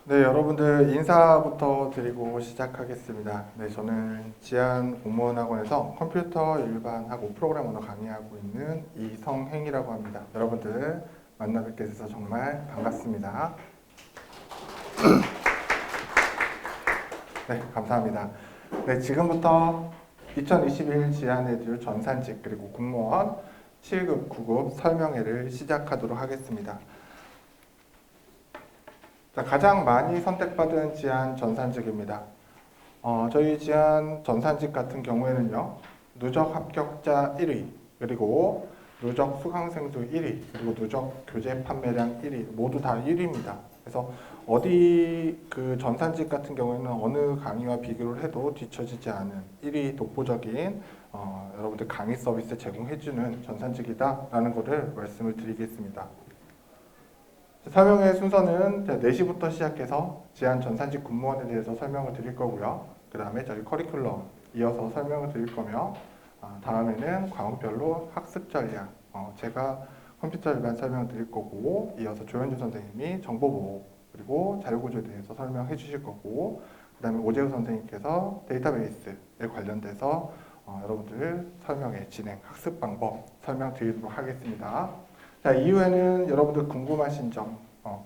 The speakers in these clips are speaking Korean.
네, 여러분들 인사부터 드리고 시작하겠습니다. 네, 저는 지안공무원학원에서 컴퓨터 일반하고 프로그램 언어 강의하고 있는 이성행이라고 합니다. 여러분들 만나 뵙게 돼서 정말 반갑습니다. 네, 감사합니다. 네, 지금부터 2021 지안에듀 전산직 그리고 공무원 7급, 9급 설명회를 시작하도록 하겠습니다. 자, 가장 많이 선택받은 지안 전산직입니다. 저희 지안 전산직 같은 경우에는요, 누적 합격자 1위, 그리고 누적 수강생수 1위, 그리고 누적 교재 판매량 1위, 모두 다 1위입니다. 그래서 어디 그 전산직 같은 경우에는 어느 강의와 비교를 해도 뒤처지지 않은 1위 독보적인 여러분들 강의 서비스 제공해주는 전산직이다라는 것을 말씀을 드리겠습니다. 설명의 순서는 4시부터 시작해서 지안 전산직 공무원에 대해서 설명을 드릴 거고요. 그 다음에 저희 커리큘럼 이어서 설명을 드릴 거며 다음에는 과목별로 학습 전략 제가 컴퓨터 일반 설명을 드릴 거고 이어서 조현주 선생님이 정보보호 그리고 자료구조에 대해서 설명해 주실 거고 그 다음에 오재우 선생님께서 데이터베이스에 관련돼서 여러분들 설명회 진행 학습 방법 설명드리도록 하겠습니다. 자, 이후에는 여러분들 궁금하신 점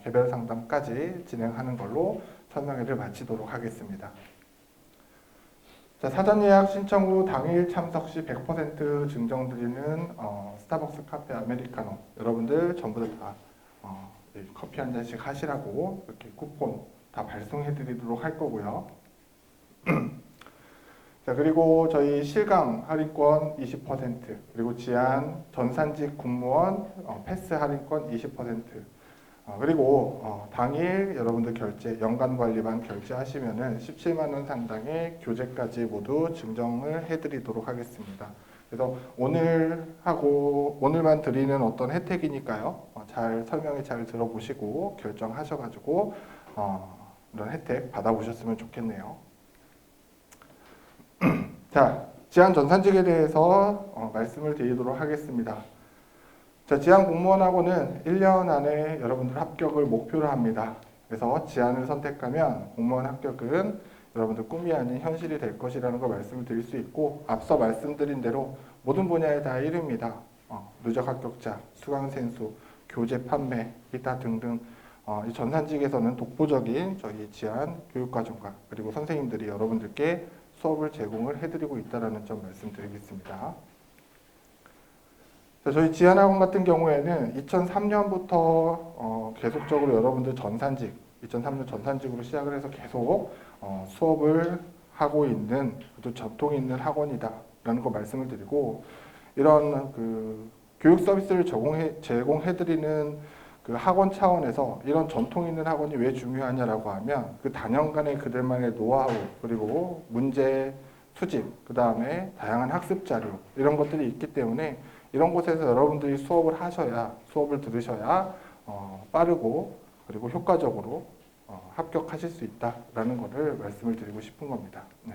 개별 상담까지 진행하는 걸로 설명회를 마치도록 하겠습니다. 자, 사전 예약 신청 후 당일 참석 시 100% 증정드리는 스타벅스 카페 아메리카노 여러분들 전부 다 커피 한 잔씩 하시라고 이렇게 쿠폰 다 발송해 드리도록 할 거고요. 자, 그리고 저희 실강 할인권 20% 그리고 지안 전산직 공무원 패스 할인권 20% 그리고 당일 여러분들 결제 연간 관리반 결제하시면은 17만 원 상당의 교재까지 모두 증정을 해드리도록 하겠습니다. 그래서 오늘만 드리는 어떤 혜택이니까요. 잘 설명에 잘 들어보시고 결정하셔가지고 이런 혜택 받아보셨으면 좋겠네요. 자, 지안 전산직에 대해서 말씀을 드리도록 하겠습니다. 자, 지안 공무원학원은 1년 안에 여러분들 합격을 목표로 합니다. 그래서 지안을 선택하면 공무원 합격은 여러분들 꿈이 아닌 현실이 될 것이라는 걸 말씀을 드릴 수 있고 앞서 말씀드린 대로 모든 분야에 다 1위입니다. 누적 합격자, 수강생수, 교재 판매, 기타 등등 이 전산직에서는 독보적인 저희 지안 교육과정과 그리고 선생님들이 여러분들께 수업을 제공을 해드리고 있다는 점 말씀드리겠습니다. 자, 저희 지안학원 같은 경우에는 2003년부터 계속적으로 여러분들 전산직, 2003년 전산직으로 시작을 해서 계속 수업을 하고 있는 또 전통 있는 학원이다라는 거 말씀을 드리고 이런 그 교육 서비스를 제공해드리는 그 학원 차원에서 이런 전통 있는 학원이 왜 중요하냐라고 하면 그 단연간의 그들만의 노하우 그리고 문제 수집 그 다음에 다양한 학습 자료 이런 것들이 있기 때문에 이런 곳에서 여러분들이 수업을 들으셔야 빠르고 그리고 효과적으로 합격하실 수 있다라는 것을 말씀을 드리고 싶은 겁니다. 네.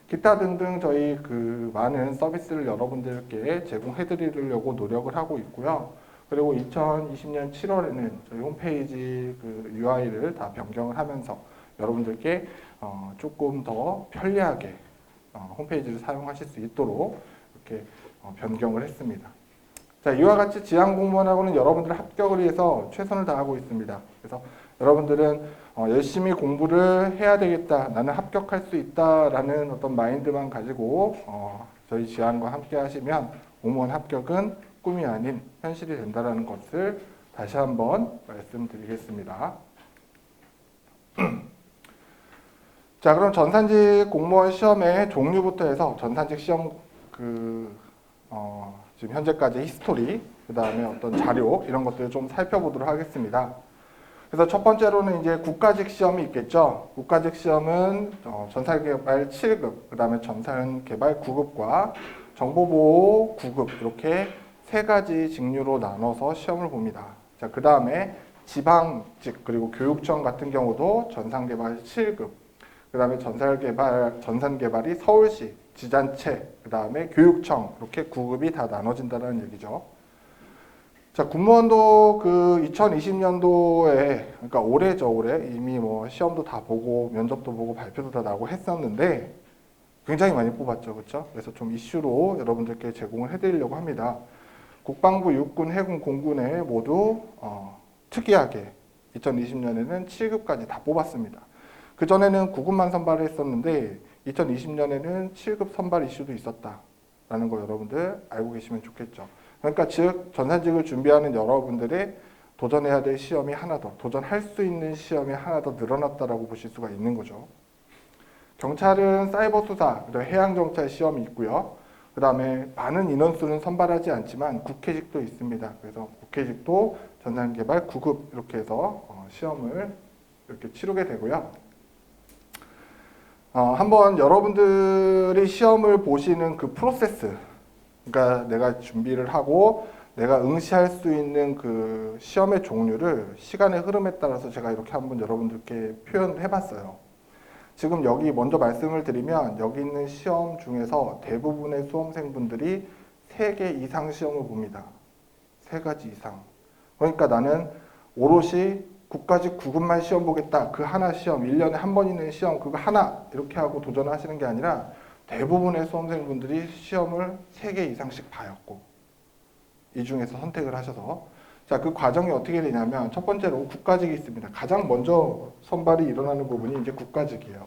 기타 등등 저희 그 많은 서비스를 여러분들께 제공해 드리려고 노력을 하고 있고요. 그리고 2020년 7월에는 저희 홈페이지 그 UI를 다 변경을 하면서 여러분들께 조금 더 편리하게 홈페이지를 사용하실 수 있도록 이렇게 변경을 했습니다. 자, 이와 같이 지안공무원학원은 여러분들 합격을 위해서 최선을 다하고 있습니다. 그래서 여러분들은 열심히 공부를 해야 되겠다, 나는 합격할 수 있다라는 어떤 마인드만 가지고 저희 지안과 함께 하시면 공무원 합격은 꿈이 아닌 현실이 된다는 것을 다시 한번 말씀드리겠습니다. 자, 그럼 전산직 공무원 시험의 종류부터 해서 전산직 시험 지금 현재까지 히스토리, 그 다음에 어떤 자료 이런 것들을 좀 살펴보도록 하겠습니다. 그래서 첫 번째로는 이제 국가직 시험이 있겠죠. 국가직 시험은 전산개발 7급, 그 다음에 전산개발 9급과 정보보호 9급 이렇게 세 가지 직류로 나눠서 시험을 봅니다. 자, 그 다음에 지방직 그리고 교육청 같은 경우도 전산개발 7급, 그 다음에 전산개발이 서울시, 지자체, 그 다음에 교육청 이렇게 9급이 다 나눠진다는 얘기죠. 자, 군무원도 그 2020년도에, 그러니까 올해죠, 올해. 이미 뭐 시험도 다 보고, 면접도 보고, 발표도 다 나고 했었는데, 굉장히 많이 뽑았죠, 그렇죠? 그래서 좀 이슈로 여러분들께 제공을 해드리려고 합니다. 국방부, 육군, 해군, 공군에 모두 특이하게 2020년에는 7급까지 다 뽑았습니다. 그전에는 9급만 선발을 했었는데 2020년에는 7급 선발 이슈도 있었다라는 거 여러분들 알고 계시면 좋겠죠. 그러니까 즉 전산직을 준비하는 여러분들의 도전해야 될 시험이 하나 더, 도전할 수 있는 시험이 하나 더 늘어났다라고 보실 수가 있는 거죠. 경찰은 사이버 수사, 해양경찰 시험이 있고요. 그 다음에 많은 인원수는 선발하지 않지만 국회직도 있습니다. 그래서 국회직도 전산개발 9급 이렇게 해서 시험을 이렇게 치르게 되고요. 한번 여러분들이 시험을 보시는 그 프로세스, 그러니까 내가 준비를 하고 내가 응시할 수 있는 그 시험의 종류를 시간의 흐름에 따라서 제가 이렇게 한번 여러분들께 표현을 해봤어요. 지금 여기 먼저 말씀을 드리면 여기 있는 시험 중에서 대부분의 수험생분들이 3개 이상 시험을 봅니다. 3가지 이상. 그러니까 나는 오롯이 국가직 9급만 시험 보겠다. 그 하나 시험, 1년에 한 번 있는 시험 그거 하나 이렇게 하고 도전하시는 게 아니라 대부분의 수험생분들이 시험을 3개 이상씩 봐요. 꼭. 이 중에서 선택을 하셔서 자, 그 과정이 어떻게 되냐면 첫 번째로 국가직이 있습니다. 가장 먼저 선발이 일어나는 부분이 이제 국가직이에요.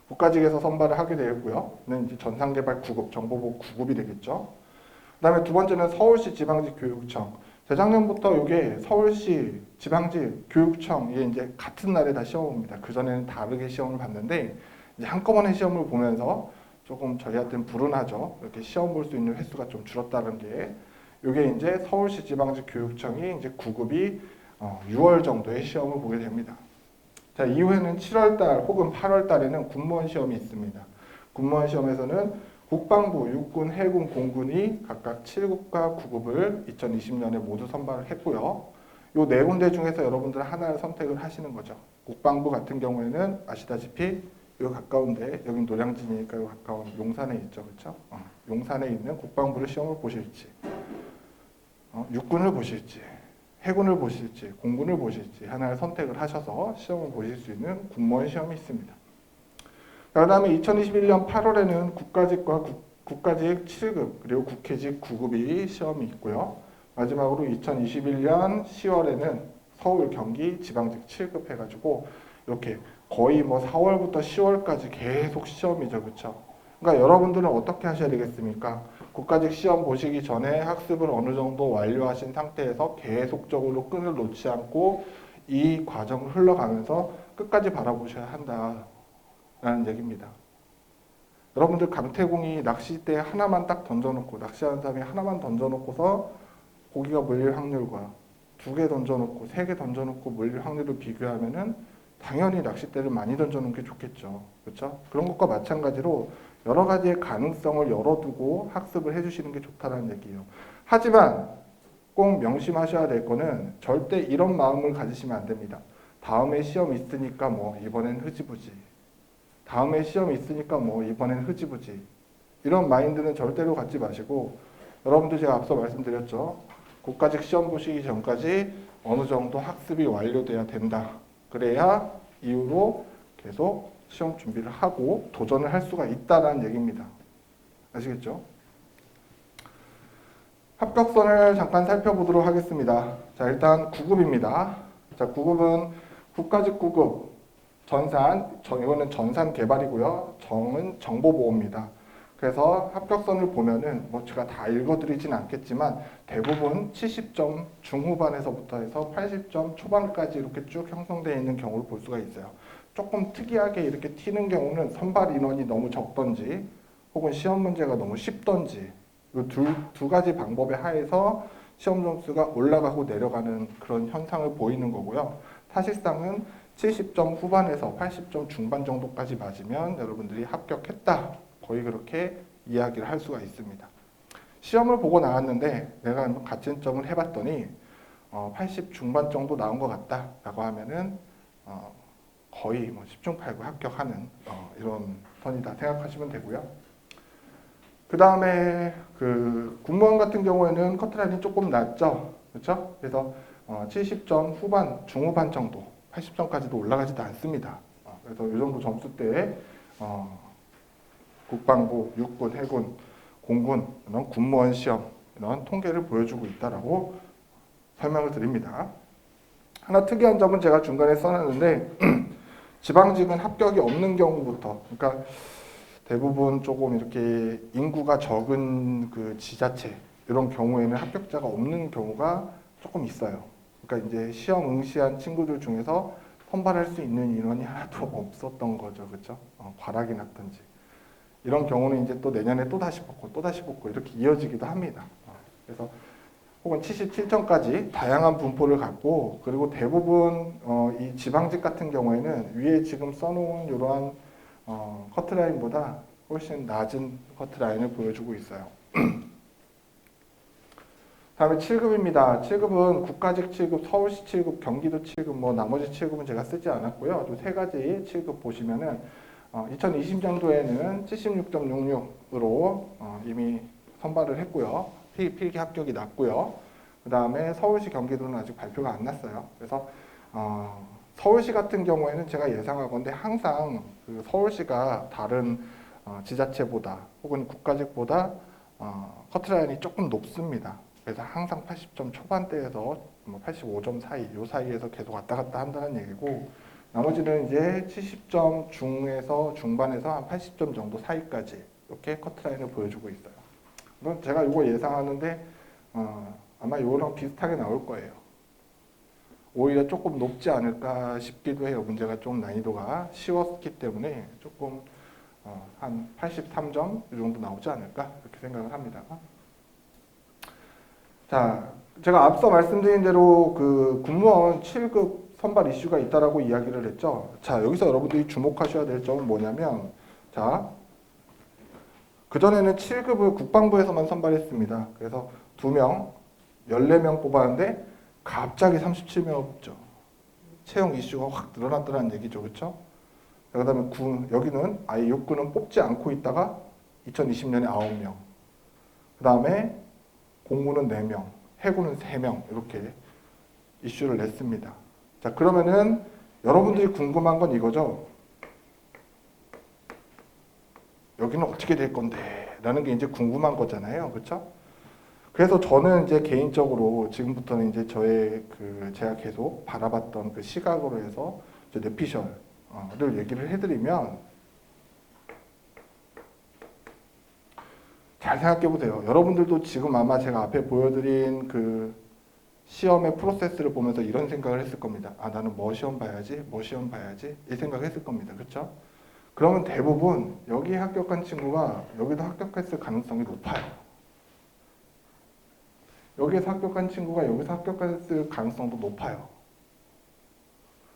국가직에서 선발을 하게 되고요. 이제 전산개발 9급, 정보보호 9급이 되겠죠. 그 다음에 두 번째는 서울시 지방직 교육청. 재작년부터 이게 서울시 지방직 교육청이 이제 같은 날에 다 시험을 봅니다. 그전에는 다르게 시험을 봤는데 이제 한꺼번에 시험을 보면서 조금 저희한테는 불운하죠. 이렇게 시험 볼 수 있는 횟수가 좀 줄었다는 게 이게 이제 서울시 지방직 교육청이 이제 9급이 6월 정도에 시험을 보게 됩니다. 자, 이후에는 7월달 혹은 8월달에는 군무원 시험이 있습니다. 군무원 시험에서는 국방부, 육군, 해군, 공군이 각각 7급과 9급을 2020년에 모두 선발을 했고요. 이 4군데 중에서 여러분들은 하나를 선택을 하시는 거죠. 국방부 같은 경우에는 아시다시피 여기 가까운데 여긴 노량진이니까 여기 가까운 용산에 있죠, 그렇죠? 용산에 있는 국방부를 시험을 보실지, 육군을 보실지, 해군을 보실지, 공군을 보실지 하나를 선택을 하셔서 시험을 보실 수 있는 군무원 시험이 있습니다. 그 다음에 2021년 8월에는 국가직과 국가직 7급 그리고 국회직 9급이 시험이 있고요. 마지막으로 2021년 10월에는 서울, 경기, 지방직 7급 해가지고 이렇게 거의 뭐 4월부터 10월까지 계속 시험이죠, 그렇죠? 그러니까 여러분들은 어떻게 하셔야 되겠습니까? 국가직 시험 보시기 전에 학습을 어느 정도 완료하신 상태에서 계속적으로 끈을 놓지 않고 이 과정을 흘러가면서 끝까지 바라보셔야 한다라는 얘기입니다. 여러분들 강태공이 낚싯대 하나만 딱 던져놓고 낚시하는 사람이 하나만 던져놓고서 고기가 물릴 확률과 2개 던져놓고 3개 던져놓고 물릴 확률을 비교하면은 당연히 낚싯대를 많이 던져놓은 게 좋겠죠. 그렇죠? 그런 것과 마찬가지로 여러 가지의 가능성을 열어두고 학습을 해주시는 게 좋다는 얘기예요. 하지만 꼭 명심하셔야 될 거는 절대 이런 마음을 가지시면 안 됩니다. 다음에 시험 있으니까 뭐 이번엔 흐지부지. 다음에 시험 있으니까 뭐 이번엔 흐지부지. 이런 마인드는 절대로 갖지 마시고 여러분들 제가 앞서 말씀드렸죠. 국가직 시험 보시기 전까지 어느 정도 학습이 완료돼야 된다. 그래야 이후로 계속 시험 준비를 하고 도전을 할 수가 있다는 얘기입니다. 아시겠죠? 합격선을 잠깐 살펴보도록 하겠습니다. 자, 일단 9급입니다. 자, 9급은 국가직 9급, 이거는 전산 개발이고요. 정은 정보보호입니다. 그래서 합격선을 보면은 뭐 제가 다 읽어드리진 않겠지만 대부분 70점 중후반에서부터 해서 80점 초반까지 이렇게 쭉 형성되어 있는 경우를 볼 수가 있어요. 조금 특이하게 이렇게 튀는 경우는 선발 인원이 너무 적던지 혹은 시험 문제가 너무 쉽던지 이 두 가지 방법에 하에서 시험 점수가 올라가고 내려가는 그런 현상을 보이는 거고요. 사실상은 70점 후반에서 80점 중반 정도까지 맞으면 여러분들이 합격했다. 거의 그렇게 이야기를 할 수가 있습니다. 시험을 보고 나왔는데 내가 가채점을 해봤더니 80 중반 정도 나온 것 같다라고 하면은 거의 뭐 10중 8구 합격하는 이런 선이다 생각하시면 되고요. 그 다음에 그 군무원 같은 경우에는 커트라인이 조금 낮죠. 그렇죠? 그래서 70점 후반, 중후반 정도, 80점까지도 올라가지도 않습니다. 그래서 이 정도 점수대에 국방부, 육군, 해군, 공군 이런 군무원 시험 이런 통계를 보여주고 있다라고 설명을 드립니다. 하나 특이한 점은 제가 중간에 써놨는데 지방직은 합격이 없는 경우부터, 그러니까 대부분 조금 이렇게 인구가 적은 그 지자체 이런 경우에는 합격자가 없는 경우가 조금 있어요. 그러니까 이제 시험 응시한 친구들 중에서 선발할 수 있는 인원이 하나도 없었던 거죠, 그렇죠? 과락이 났든지 이런 경우는 이제 또 내년에 또 다시 붙고 이렇게 이어지기도 합니다. 그래서 혹은 77점까지 다양한 분포를 갖고, 그리고 대부분 이 지방직 같은 경우에는 위에 지금 써놓은 이러한 커트라인보다 훨씬 낮은 커트라인을 보여주고 있어요. 다음에 7급입니다. 7급은 국가직 7급, 서울시 7급, 경기도 7급, 뭐 나머지 7급은 제가 쓰지 않았고요. 이 세 가지 7급 보시면은 2020년도에는 76.66으로 이미 선발을 했고요. 필기 합격이 났고요. 그 다음에 서울시, 경기도는 아직 발표가 안 났어요. 그래서 서울시 같은 경우에는 제가 예상하건대 항상 그 서울시가 다른 지자체보다 혹은 국가직보다 커트라인이 조금 높습니다. 그래서 항상 80점 초반대에서 85점 사이, 요 사이에서 계속 왔다 갔다 한다는 얘기고, 나머지는 이제 70점 중에서 중반에서 한 80점 정도 사이까지 이렇게 커트라인을 보여주고 있어요. 그럼 제가 이거 예상하는데 아마 이거랑 비슷하게 나올 거예요. 오히려 조금 높지 않을까 싶기도 해요. 문제가 좀 난이도가 쉬웠기 때문에 조금 한 83점 이 정도 나오지 않을까 이렇게 생각을 합니다. 자, 제가 앞서 말씀드린 대로 그 군무원 7급 선발 이슈가 있다라고 이야기를 했죠. 자, 여기서 여러분들이 주목하셔야 될 점은 뭐냐면, 자, 그전에는 7급을 국방부에서만 선발했습니다. 그래서 2명, 14명 뽑았는데 갑자기 37명 뽑죠. 채용 이슈가 확 늘어났다는 얘기죠. 그렇죠? 그 다음에 여기는 아예 육군은 뽑지 않고 있다가 2020년에 9명. 그 다음에 공군은 4명, 해군은 3명 이렇게 이슈를 냈습니다. 자, 그러면은 여러분들이 궁금한 건 이거죠. 여기는 어떻게 될 건데? 라는 게 이제 궁금한 거잖아요. 그렇죠? 그래서 저는 이제 개인적으로 지금부터는 이제 제가 계속 바라봤던 그 시각으로 해서 이제 뇌피셜을 얘기를 해드리면, 잘 생각해 보세요. 여러분들도 지금 아마 제가 앞에 보여드린 그 시험의 프로세스를 보면서 이런 생각을 했을 겁니다. 아, 나는 뭐 시험 봐야지, 이 생각을 했을 겁니다. 그렇죠? 그러면 대부분 여기 합격한 친구가 여기도 합격했을 가능성이 높아요. 여기에서 합격한 친구가 여기서 합격했을 가능성도 높아요.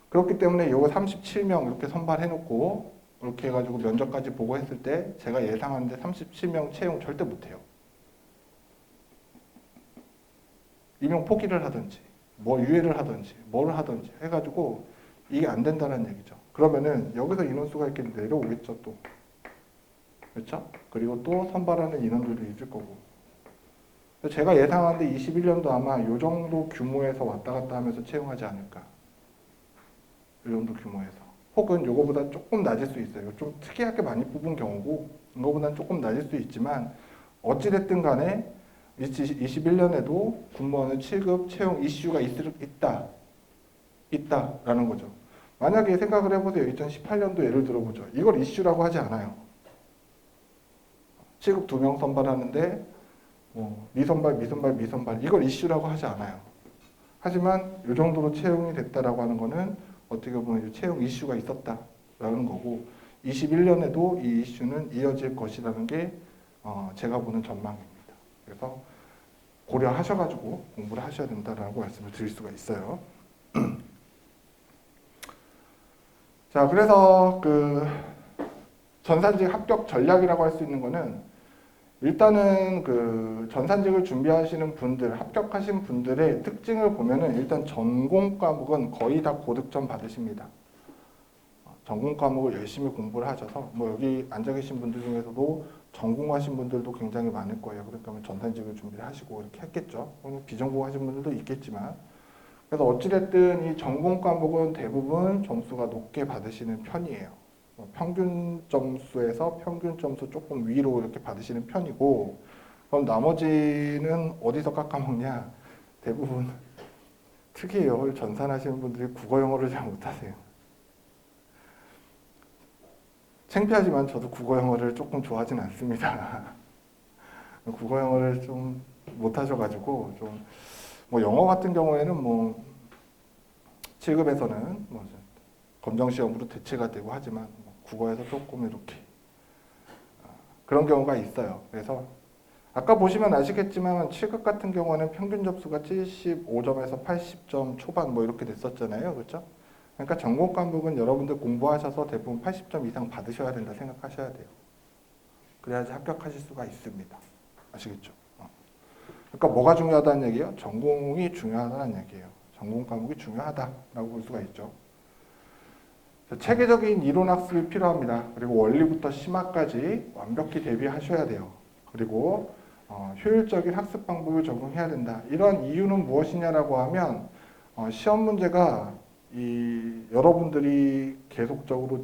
그렇기 때문에 이거 37명 이렇게 선발해놓고 이렇게 해가지고 면접까지 보고 했을 때 제가 예상하는데 37명 채용 절대 못해요. 임용 포기를 하든지 뭐 유예를 하든지 뭘 하든지 해가지고 이게 안 된다는 얘기죠. 그러면은 여기서 인원수가 이렇게 내려오겠죠 또. 그렇죠? 그리고 또 선발하는 인원들도 있을 거고. 제가 예상하는데 21년도 아마 이 정도 규모에서 왔다 갔다 하면서 채용하지 않을까. 이 정도 규모에서. 혹은 이거보다 조금 낮을 수 있어요. 좀 특이하게 많이 뽑은 경우고 이거보다는 조금 낮을 수 있지만 어찌됐든 간에 21년에도 군무원은 7급 채용 이슈가 있다라는 거죠. 만약에 생각을 해보세요. 2018년도 예를 들어보죠. 이걸 이슈라고 하지 않아요. 7급 2명 선발하는데 미선발 이걸 이슈라고 하지 않아요. 하지만 이 정도로 채용이 됐다라고 하는 거는 어떻게 보면 채용 이슈가 있었다라는 거고 21년에도 이 이슈는 이어질 것이라는 게 제가 보는 전망입니다. 그래서 고려하셔가지고 공부를 하셔야 된다라고 말씀을 드릴 수가 있어요. 자, 그래서 그 전산직 합격 전략이라고 할 수 있는 거는 일단은 그 전산직을 준비하시는 분들, 합격하신 분들의 특징을 보면은 일단 전공 과목은 거의 다 고득점 받으십니다. 전공 과목을 열심히 공부를 하셔서 뭐 여기 앉아 계신 분들 중에서도 전공하신 분들도 굉장히 많을 거예요. 그러니까 전산직을 준비를 하시고 이렇게 했겠죠. 비전공하신 분들도 있겠지만. 그래서 어찌됐든 이 전공 과목은 대부분 점수가 높게 받으시는 편이에요. 평균 점수에서 평균 점수 조금 위로 이렇게 받으시는 편이고, 그럼 나머지는 어디서 깎아먹냐? 대부분 특이해요. 전산하시는 분들이 국어 영어를 잘 못하세요. 창피하지만 저도 국어 영어를 조금 좋아하진 않습니다. 국어 영어를 좀 못하셔가지고 뭐 영어 같은 경우에는 뭐 7급에서는 뭐 검정 시험으로 대체가 되고 하지만 국어에서 조금 이렇게 그런 경우가 있어요. 그래서 아까 보시면 아시겠지만 7급 같은 경우는 평균 점수가 75점에서 80점 초반 뭐 이렇게 됐었잖아요. 그렇죠? 그러니까 전공 과목은 여러분들 공부하셔서 대부분 80점 이상 받으셔야 된다 생각하셔야 돼요. 그래야지 합격하실 수가 있습니다. 아시겠죠? 그러니까 뭐가 중요하다는 얘기예요? 전공이 중요하다는 얘기예요. 전공 과목이 중요하다라고 볼 수가 있죠. 체계적인 이론 학습이 필요합니다. 그리고 원리부터 심화까지 완벽히 대비하셔야 돼요. 그리고 효율적인 학습 방법을 적용해야 된다. 이런 이유는 무엇이냐라고 하면 시험 문제가 여러분들이 계속적으로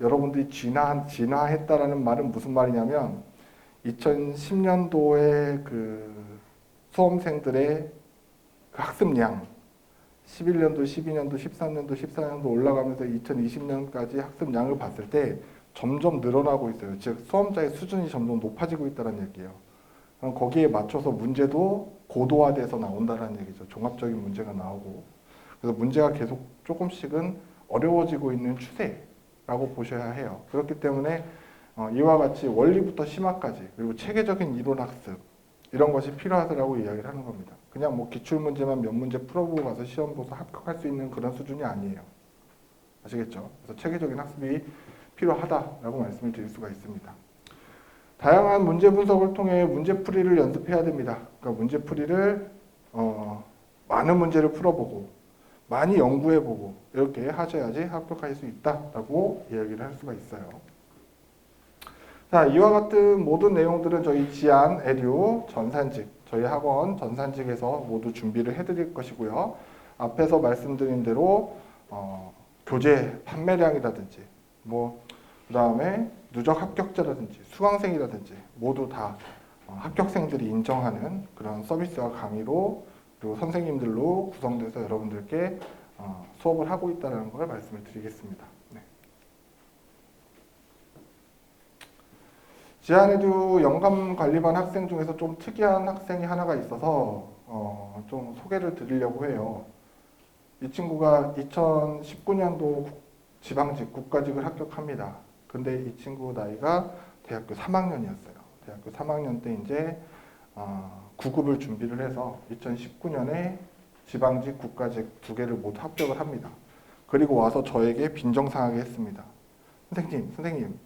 여러분들이 진화했다라는 말은 무슨 말이냐면 2010년도에 그 수험생들의 그 학습량 11년도, 12년도, 13년도, 14년도 올라가면서 2020년까지 학습량을 봤을 때 점점 늘어나고 있어요. 즉 수험자의 수준이 점점 높아지고 있다는 얘기예요. 그럼 거기에 맞춰서 문제도 고도화돼서 나온다는 얘기죠. 종합적인 문제가 나오고. 그래서 문제가 계속 조금씩은 어려워지고 있는 추세라고 보셔야 해요. 그렇기 때문에 이와 같이 원리부터 심화까지 그리고 체계적인 이론 학습 이런 것이 필요하다고 이야기를 하는 겁니다. 그냥 뭐 기출문제만 몇 문제 풀어보고 가서 시험 보서 합격할 수 있는 그런 수준이 아니에요. 아시겠죠? 그래서 체계적인 학습이 필요하다라고 말씀을 드릴 수가 있습니다. 다양한 문제 분석을 통해 문제풀이를 연습해야 됩니다. 그러니까 문제풀이를 많은 문제를 풀어보고 많이 연구해보고 이렇게 하셔야지 합격할 수 있다라고 이야기를 할 수가 있어요. 자, 이와 같은 모든 내용들은 저희 지안, 에듀, 전산직, 저희 학원 전산직에서 모두 준비를 해드릴 것이고요. 앞에서 말씀드린 대로 교재 판매량이라든지 그 다음에 누적 합격자라든지 수강생이라든지 모두 다 합격생들이 인정하는 그런 서비스와 강의로 그리고 선생님들로 구성돼서 여러분들께 수업을 하고 있다는 걸 말씀을 드리겠습니다. 네. 지안에듀 영감관리반 학생 중에서 좀 특이한 학생이 하나가 있어서 좀 소개를 드리려고 해요. 이 친구가 2019년도 지방직, 국가직을 합격합니다. 근데 이 친구 나이가 대학교 3학년이었어요. 대학교 3학년 때 이제 9급을 준비를 해서 2019년에 지방직, 국가직 두 개를 모두 합격을 합니다. 그리고 와서 저에게 빈정상하게 했습니다. 선생님,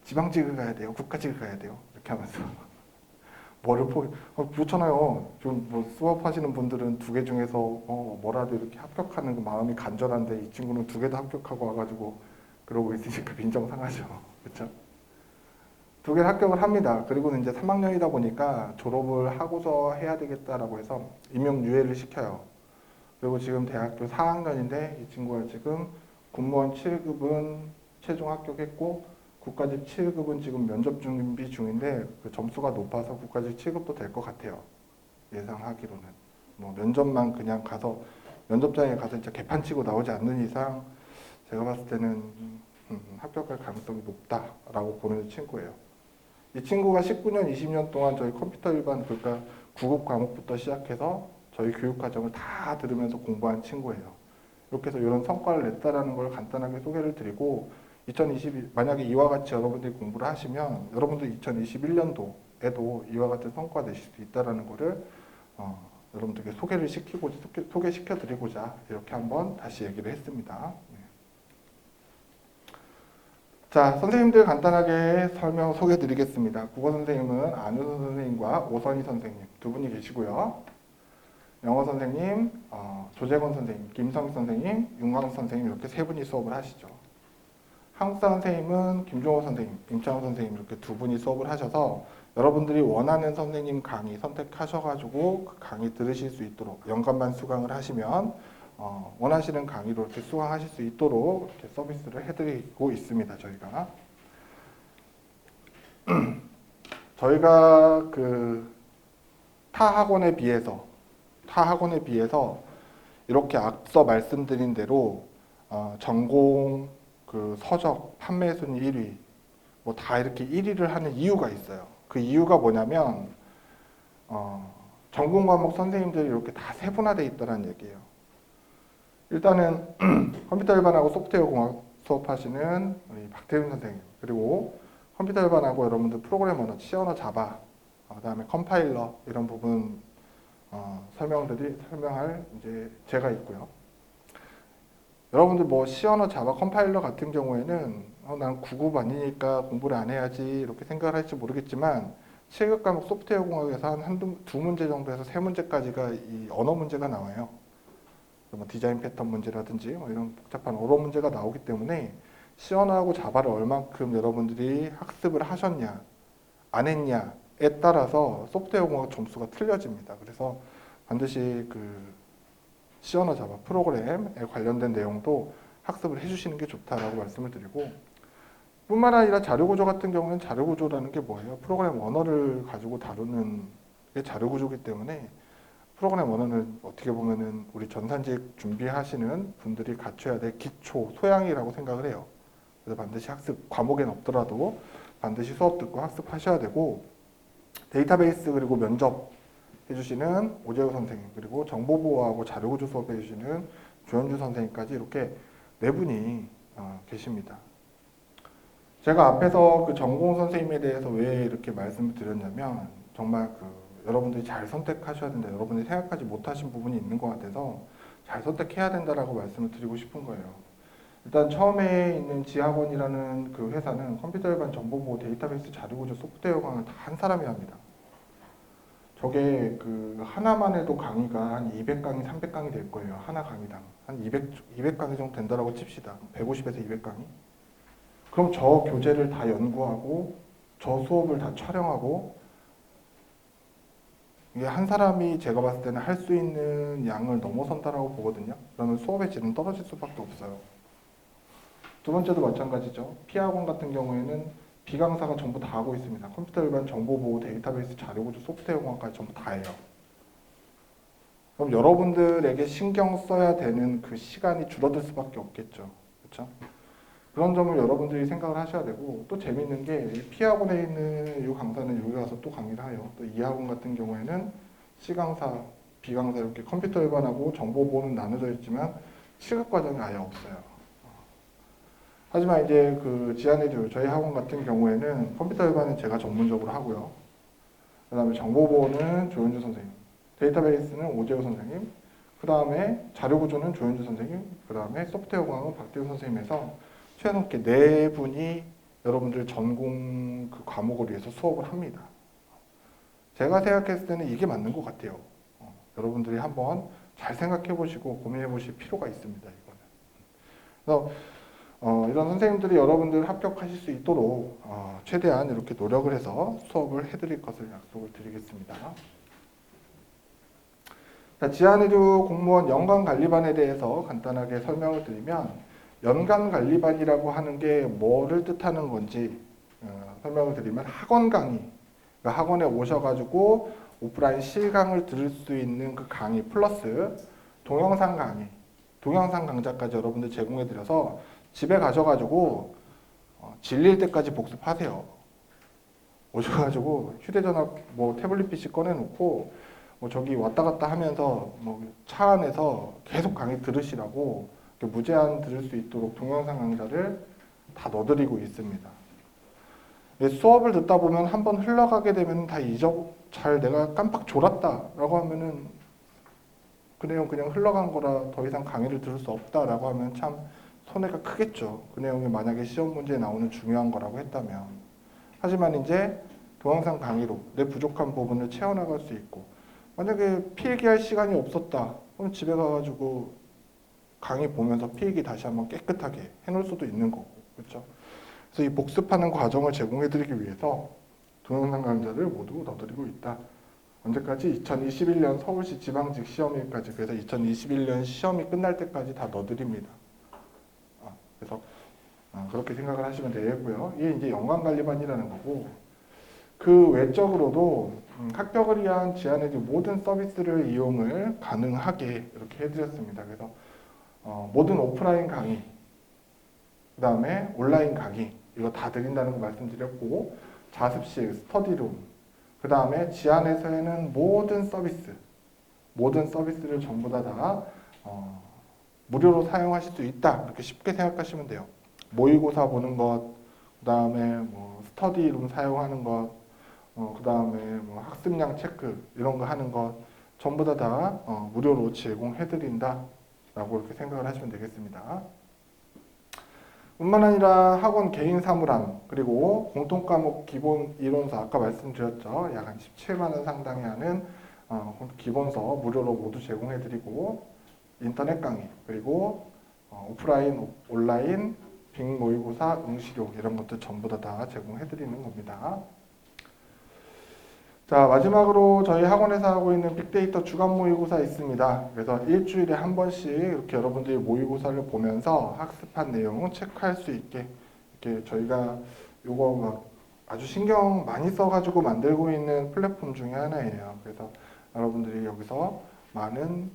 지방직을 가야 돼요? 국가직을 가야 돼요? 이렇게 하면서 그렇잖아요. 좀 뭐 수업하시는 분들은 두 개 중에서 뭐라도 이렇게 합격하는 그 마음이 간절한데 이 친구는 두 개 다 합격하고 와가지고 그러고 있으니까 빈정상하죠. 그렇죠? 두 개를 합격을 합니다. 그리고는 이제 3학년이다 보니까 졸업을 하고서 해야 되겠다라고 해서 임용유예를 시켜요. 그리고 지금 대학교 4학년인데 이 친구가 지금 군무원 7급은 최종 합격했고 국가직 7급은 지금 면접 준비 중인데 그 점수가 높아서 국가직 7급도 될 것 같아요. 예상하기로는. 뭐 면접만 그냥 가서 면접장에 가서 진짜 개판 치고 나오지 않는 이상 제가 봤을 때는 합격할 가능성이 높다라고 보는 친구예요. 이 친구가 19년, 20년 동안 저희 컴퓨터 일반 그러니까 9급 과목부터 시작해서 저희 교육과정을 다 들으면서 공부한 친구예요. 이렇게 해서 이런 성과를 냈다라는 걸 간단하게 소개를 드리고 만약에 이와 같이 여러분들이 공부를 하시면 여러분들 2021년도에도 이와 같은 성과 내실 수 있다라는 거를 여러분들께 소개시켜 드리고자 이렇게 한번 다시 얘기를 했습니다. 자, 선생님들 간단하게 소개해 드리겠습니다. 국어 선생님은 안효선 선생님과 오선희 선생님 두 분이 계시고요. 영어 선생님, 조재건 선생님, 김성희 선생님, 윤광 선생님 이렇게 세 분이 수업을 하시죠. 한국사 선생님은 김종호 선생님, 임창호 선생님 이렇게 두 분이 수업을 하셔서 여러분들이 원하는 선생님 강의 선택하셔가지고 그 강의 들으실 수 있도록 연간만 수강을 하시면 원하시는 강의로 이렇게 수강하실 수 있도록 이렇게 서비스를 해드리고 있습니다. 저희가 그 타 학원에 비해서 이렇게 앞서 말씀드린 대로 전공 그 서적 판매 순위 1위 뭐 다 이렇게 1위를 하는 이유가 있어요. 그 이유가 뭐냐면 전공 과목 선생님들이 이렇게 다 세분화되어 있다는 얘기예요. 일단은 컴퓨터 일반하고 소프트웨어 공학 수업하시는 우리 박태윤 선생님, 그리고 컴퓨터 일반하고 여러분들 프로그램 언어, C 언어, 자바, 그다음에 컴파일러 이런 부분 설명할 이제 제가 있고요. 여러분들 뭐 C 언어, 자바, 컴파일러 같은 경우에는 난 9급 아니니까 공부를 안 해야지 이렇게 생각을 할지 모르겠지만 7급 과목 소프트웨어 공학에서 두 문제 정도에서 세 문제까지가 이 언어 문제가 나와요. 뭐 디자인 패턴 문제라든지 뭐 이런 복잡한 언어 문제가 나오기 때문에 C 언어하고 자바를 얼만큼 여러분들이 학습을 하셨냐 안 했냐에 따라서 소프트웨어 공학 점수가 틀려집니다. 그래서 반드시 그 C 언어 자바 프로그램에 관련된 내용도 학습을 해주시는 게 좋다라고 말씀을 드리고, 뿐만 아니라 자료구조 같은 경우는 자료구조라는 게 뭐예요? 프로그램 언어를 가지고 다루는 게 자료구조이기 때문에 프로그램 언어는 어떻게 보면은 우리 전산직 준비하시는 분들이 갖춰야 될 기초 소양이라고 생각을 해요. 그래서 반드시 학습, 과목엔 없더라도 반드시 수업 듣고 학습하셔야 되고, 데이터베이스 그리고 면접 해주시는 오재호 선생님, 그리고 정보보호하고 자료구조 수업 해주시는 조현주 선생님까지 이렇게 네 분이 계십니다. 제가 앞에서 그 전공 선생님에 대해서 왜 이렇게 말씀을 드렸냐면 정말 여러분들이 잘 선택하셔야 된다, 여러분들이 생각하지 못하신 부분이 있는 것 같아서 잘 선택해야 된다라고 말씀을 드리고 싶은 거예요. 일단 처음에 있는 지학원이라는 그 회사는 컴퓨터 일반 정보보호 데이터베이스 자료구조 소프트웨어 강의를 다 한 사람이 합니다. 저게 그 하나만 해도 강의가 한 200강의, 300강이 될 거예요. 하나 강의당. 한 200강의 정도 된다라고 칩시다. 150에서 200강의. 그럼 저 교재를 다 연구하고 저 수업을 다 촬영하고, 이게 한 사람이 제가 봤을 때는 할 수 있는 양을 넘어선다라고 보거든요. 그러면 수업의 질은 떨어질 수밖에 없어요. 두 번째도 마찬가지죠. P학원 같은 경우에는 비강사가 전부 다 하고 있습니다. 컴퓨터 일반 정보보호, 데이터베이스, 자료구조, 소프트웨어 공학까지 전부 다 해요. 그럼 여러분들에게 신경 써야 되는 그 시간이 줄어들 수밖에 없겠죠. 그렇죠? 그런 점을 여러분들이 생각을 하셔야 되고, 또 재밌는 게 P학원에 있는 이 강사는 여기 가서 또 강의를 해요. 또 E학원 같은 경우에는 C강사, B강사 이렇게 컴퓨터 일반하고 정보보호는 나눠져 있지만 시급 과정이 아예 없어요. 하지만 이제 그 지안에듀 저희 학원 같은 경우에는 컴퓨터 일반은 제가 전문적으로 하고요. 그 다음에 정보보호는 조현주 선생님, 데이터베이스는 오재호 선생님, 그 다음에 자료구조는 조현주 선생님, 그 다음에 소프트웨어 공학은 박대훈 선생님에서 최소 이렇게 네 분이 여러분들 전공 그 과목을 위해서 수업을 합니다. 제가 생각했을 때는 이게 맞는 것 같아요. 여러분들이 한번 잘 생각해 보시고 고민해 보실 필요가 있습니다. 이거는. 그래서 이런 선생님들이 여러분들 합격하실 수 있도록 최대한 이렇게 노력을 해서 수업을 해드릴 것을 약속을 드리겠습니다. 자, 지안에듀 공무원 연간관리반에 대해서 간단하게 설명을 드리면, 연간관리반이라고 하는 게 뭐를 뜻하는 건지 설명을 드리면, 학원 강의, 그러니까 학원에 오셔가지고 오프라인 실강을 들을 수 있는 그 강의 플러스 동영상 강의, 동영상 강좌까지 여러분들 제공해드려서 집에 가셔가지고 질릴 때까지 복습하세요. 오셔가지고 휴대전화, 뭐 태블릿 PC 꺼내놓고 뭐 저기 왔다 갔다 하면서 뭐 차 안에서 계속 강의 들으시라고 무제한 들을 수 있도록 동영상 강좌를 다 넣어드리고 있습니다. 수업을 듣다 보면 한번 흘러가게 되면 다 잘 내가 깜빡 졸았다라고 하면은 그 내용 그냥 흘러간 거라 더 이상 강의를 들을 수 없다라고 하면 참 손해가 크겠죠. 그 내용이 만약에 시험 문제에 나오는 중요한 거라고 했다면. 하지만 이제 동영상 강의로 내 부족한 부분을 채워나갈 수 있고, 만약에 필기할 시간이 없었다. 그럼 집에 가가지고 강의 보면서 필기 다시 한번 깨끗하게 해놓을 수도 있는 거고. 그렇죠? 그래서 이 복습하는 과정을 제공해드리기 위해서 동영상 강좌를 모두 넣어드리고 있다. 언제까지? 2021년 서울시 지방직 시험일까지. 그래서 2021년 시험이 끝날 때까지 다 넣어드립니다. 그래서 그렇게 생각을 하시면 되고요. 이게 이제 연관관리반이라는 거고, 그 외적으로도 합격을 위한 지안의 모든 서비스를 이용을 가능하게 이렇게 해드렸습니다. 그래서 모든 오프라인 강의, 그 다음에 온라인 강의 이거 다 드린다는 거 말씀드렸고, 자습실, 스터디룸, 그 다음에 지안에서는 모든 서비스를 전부 다 무료로 사용하실 수 있다. 이렇게 쉽게 생각하시면 돼요. 모의고사 보는 것, 그 다음에 뭐 스터디룸 사용하는 것, 그 다음에 뭐 학습량 체크 이런 거 하는 것 전부 다 무료로 제공해드린다 라고 이렇게 생각을 하시면 되겠습니다. 뿐만 아니라 학원 개인 사물함, 그리고 공통과목 기본 이론서 아까 말씀드렸죠. 약 한 17만 원 상당히 하는 기본서 무료로 모두 제공해드리고, 인터넷 강의, 그리고 오프라인, 온라인, 빅모의고사, 응시료 이런 것들 전부 다 제공해드리는 겁니다. 자, 마지막으로 저희 학원에서 하고 있는 빅데이터 주간 모의고사 있습니다. 그래서 일주일에 한 번씩 이렇게 여러분들이 모의고사를 보면서 학습한 내용을 체크할 수 있게 이렇게 저희가 요거 막 아주 신경 많이 써가지고 만들고 있는 플랫폼 중에 하나예요. 그래서 여러분들이 여기서 많은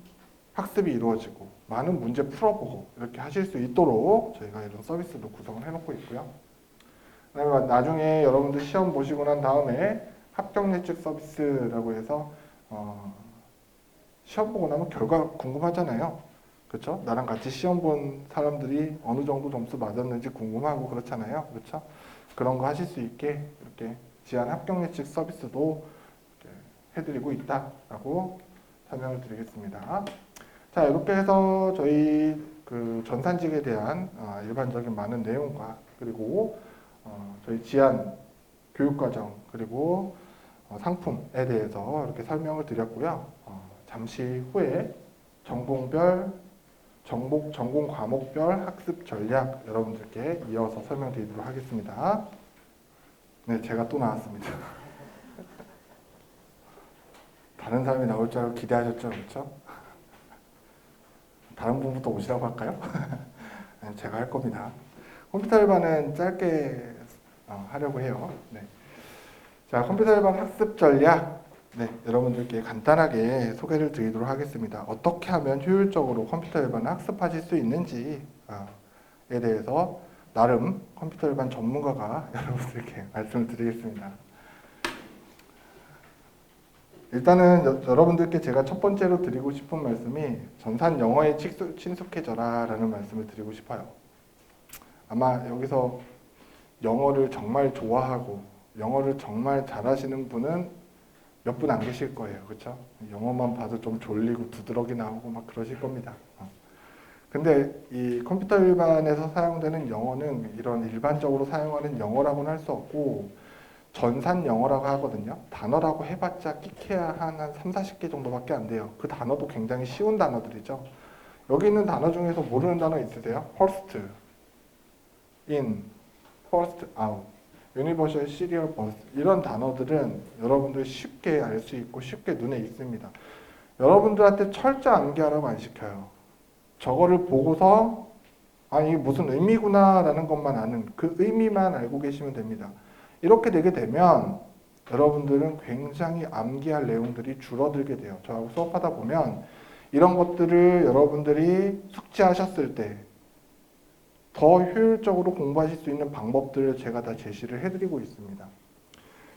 학습이 이루어지고 많은 문제 풀어보고 이렇게 하실 수 있도록 저희가 이런 서비스도 구성을 해놓고 있고요. 그다음에 나중에 여러분들 시험 보시고 난 다음에 합격 예측 서비스라고 해서 시험 보고 나면 결과 궁금하잖아요. 그렇죠? 나랑 같이 시험 본 사람들이 어느 정도 점수 맞았는지 궁금하고 그렇잖아요. 그렇죠? 그런 거 하실 수 있게 이렇게 지안 합격 예측 서비스도 해드리고 있다라고 설명을 드리겠습니다. 자, 이렇게 해서 저희 그 전산직에 대한 일반적인 많은 내용과 그리고 저희 지안 교육과정 그리고 상품에 대해서 이렇게 설명을 드렸고요. 잠시 후에 전공 과목별 학습 전략 여러분들께 이어서 설명드리도록 하겠습니다. 네, 제가 또 나왔습니다. 다른 사람이 나올 줄 알고 기대하셨죠? 그렇죠? 다른 분부터 오시라고 할까요? 제가 할 겁니다. 컴퓨터 일반은 짧게 하려고 해요. 네. 자, 컴퓨터 일반 학습 전략 여러분들께 간단하게 소개를 드리도록 하겠습니다. 어떻게 하면 효율적으로 컴퓨터 일반을 학습하실 수 있는지에 대해서 나름 컴퓨터 일반 전문가가 여러분들께 말씀을 드리겠습니다. 일단은 여러분들께 제가 첫 번째로 드리고 싶은 말씀이 전산 영어에 친숙해져라 라는 말씀을 드리고 싶어요. 아마 여기서 영어를 정말 좋아하고 영어를 정말 잘하시는 분은 몇 분 안 계실 거예요. 그렇죠? 영어만 봐도 좀 졸리고 두드러기 나오고 막 그러실 겁니다. 근데 이 컴퓨터 일반에서 사용되는 영어는 이런 일반적으로 사용하는 영어라고는 할 수 없고 전산 영어라고 하거든요. 단어라고 해봤자 끼케야 한 3, 40개 정도밖에 안 돼요. 그 단어도 굉장히 쉬운 단어들이죠. 여기 있는 단어 중에서 모르는 단어 있으세요? first, in, first, out, universal serial bus 이런 단어들은 여러분들이 쉽게 알 수 있고 쉽게 눈에 익습니다. 여러분들한테 철저 암기하라고 안 시켜요. 저거를 보고서 이게 무슨 의미구나 라는 것만 아는 그 의미만 알고 계시면 됩니다. 이렇게 되게 되면 여러분들은 굉장히 암기할 내용들이 줄어들게 돼요. 저하고 수업하다 보면 이런 것들을 여러분들이 숙지하셨을 때 더 효율적으로 공부하실 수 있는 방법들을 제가 다 제시를 해드리고 있습니다.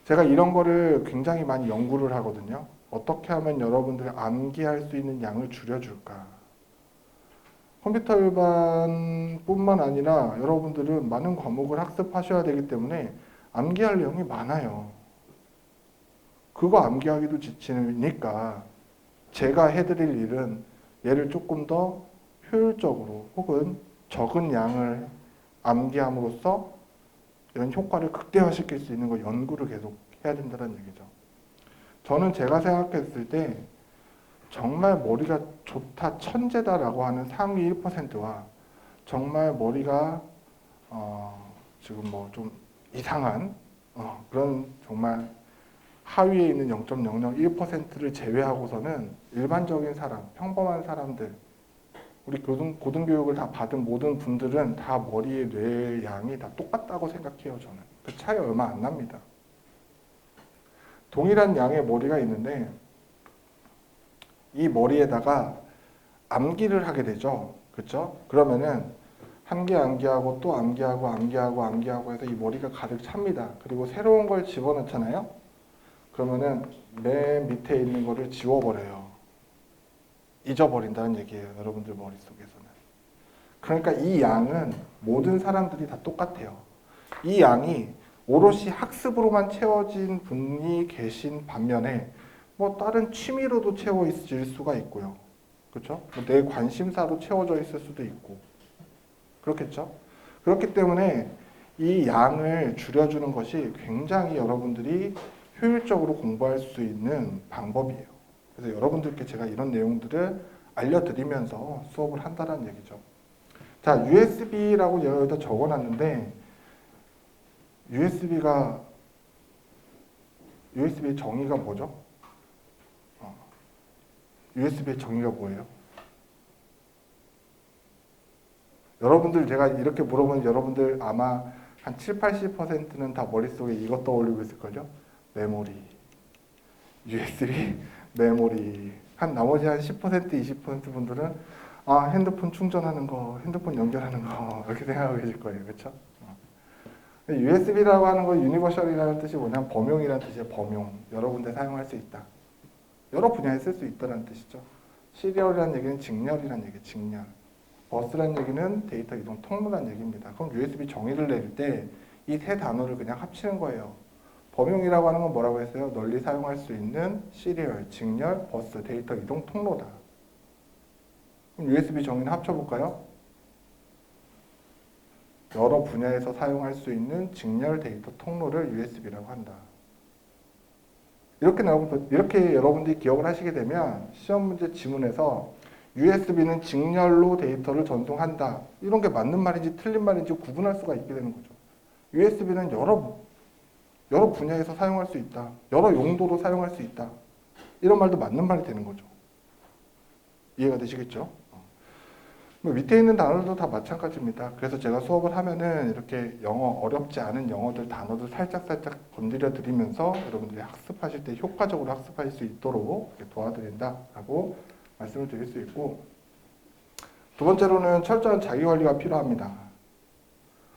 제가 이런 거를 굉장히 많이 연구를 하거든요. 어떻게 하면 여러분들이 암기할 수 있는 양을 줄여줄까? 컴퓨터 일반뿐만 아니라 여러분들은 많은 과목을 학습하셔야 되기 때문에 암기할 내용이 많아요. 그거 암기하기도 지치니까 제가 해드릴 일은 얘를 조금 더 효율적으로 혹은 적은 양을 암기함으로써 이런 효과를 극대화시킬 수 있는 거 연구를 계속 해야 된다는 얘기죠. 저는 제가 생각했을 때 정말 머리가 좋다, 천재다라고 하는 상위 1%와 정말 머리가 지금 뭐 좀 이상한 그런 정말 하위에 있는 0.001%를 제외하고서는 일반적인 사람, 평범한 사람들, 우리 고등교육을 다 받은 모든 분들은 다 머리의 뇌의 양이 다 똑같다고 생각해요, 저는. 그 차이 얼마 안 납니다. 동일한 양의 머리가 있는데 이 머리에다가 암기를 하게 되죠. 그렇죠? 그러면은 암기하고 또 암기하고 해서 이 머리가 가득 찹니다. 그리고 새로운 걸 집어넣잖아요. 그러면은 맨 밑에 있는 거를 지워버려요. 잊어버린다는 얘기예요. 여러분들 머릿속에서는. 그러니까 이 양은 모든 사람들이 다 똑같아요. 이 양이 오롯이 학습으로만 채워진 분이 계신 반면에 뭐 다른 취미로도 채워질 수가 있고요. 그렇죠? 내 관심사로 채워져 있을 수도 있고. 그렇겠죠? 그렇기 때문에 이 양을 줄여주는 것이 굉장히 여러분들이 효율적으로 공부할 수 있는 방법이에요. 그래서 여러분들께 제가 이런 내용들을 알려드리면서 수업을 한다는 얘기죠. 자, USB라고 여기다 적어놨는데 USB의 정의가 뭐죠? USB의 정의가 뭐예요? 여러분들 제가 이렇게 물어보면 여러분들 아마 한 7, 80%는 다 머릿속에 이것 떠올리고 있을걸요? 메모리. USB, 메모리. 나머지 한 10%, 20% 분들은 핸드폰 충전하는 거, 핸드폰 연결하는 거 이렇게 생각하고 계실 거예요. 그렇죠? USB라고 하는 건 유니버셜이라는 뜻이 뭐냐면 범용이라는 뜻이에요. 범용. 여러 군데 사용할 수 있다. 여러 분야에 쓸 수 있다는 뜻이죠. 시리얼이라는 얘기는 직렬이라는 얘기예요. 직렬. 버스라는 얘기는 데이터 이동 통로라는 얘기입니다. 그럼 USB 정의를 내릴 때 이 세 단어를 그냥 합치는 거예요. 범용이라고 하는 건 뭐라고 했어요? 널리 사용할 수 있는 시리얼, 직렬, 버스, 데이터 이동 통로다. 그럼 USB 정의는 합쳐볼까요? 여러 분야에서 사용할 수 있는 직렬 데이터 통로를 USB라고 한다. 이렇게 여러분들이 기억을 하시게 되면 시험 문제 지문에서 USB는 직렬로 데이터를 전송한다. 이런 게 맞는 말인지 틀린 말인지 구분할 수가 있게 되는 거죠. USB는 여러 분야에서 사용할 수 있다. 여러 용도로 사용할 수 있다. 이런 말도 맞는 말이 되는 거죠. 이해가 되시겠죠? 밑에 있는 단어들도 다 마찬가지입니다. 그래서 제가 수업을 하면은 이렇게 어렵지 않은 영어들, 단어들 살짝 건드려 드리면서 여러분들이 학습하실 때 효과적으로 학습하실 수 있도록 도와드린다라고 말씀을 드릴 수 있고, 두 번째로는 철저한 자기관리가 필요합니다.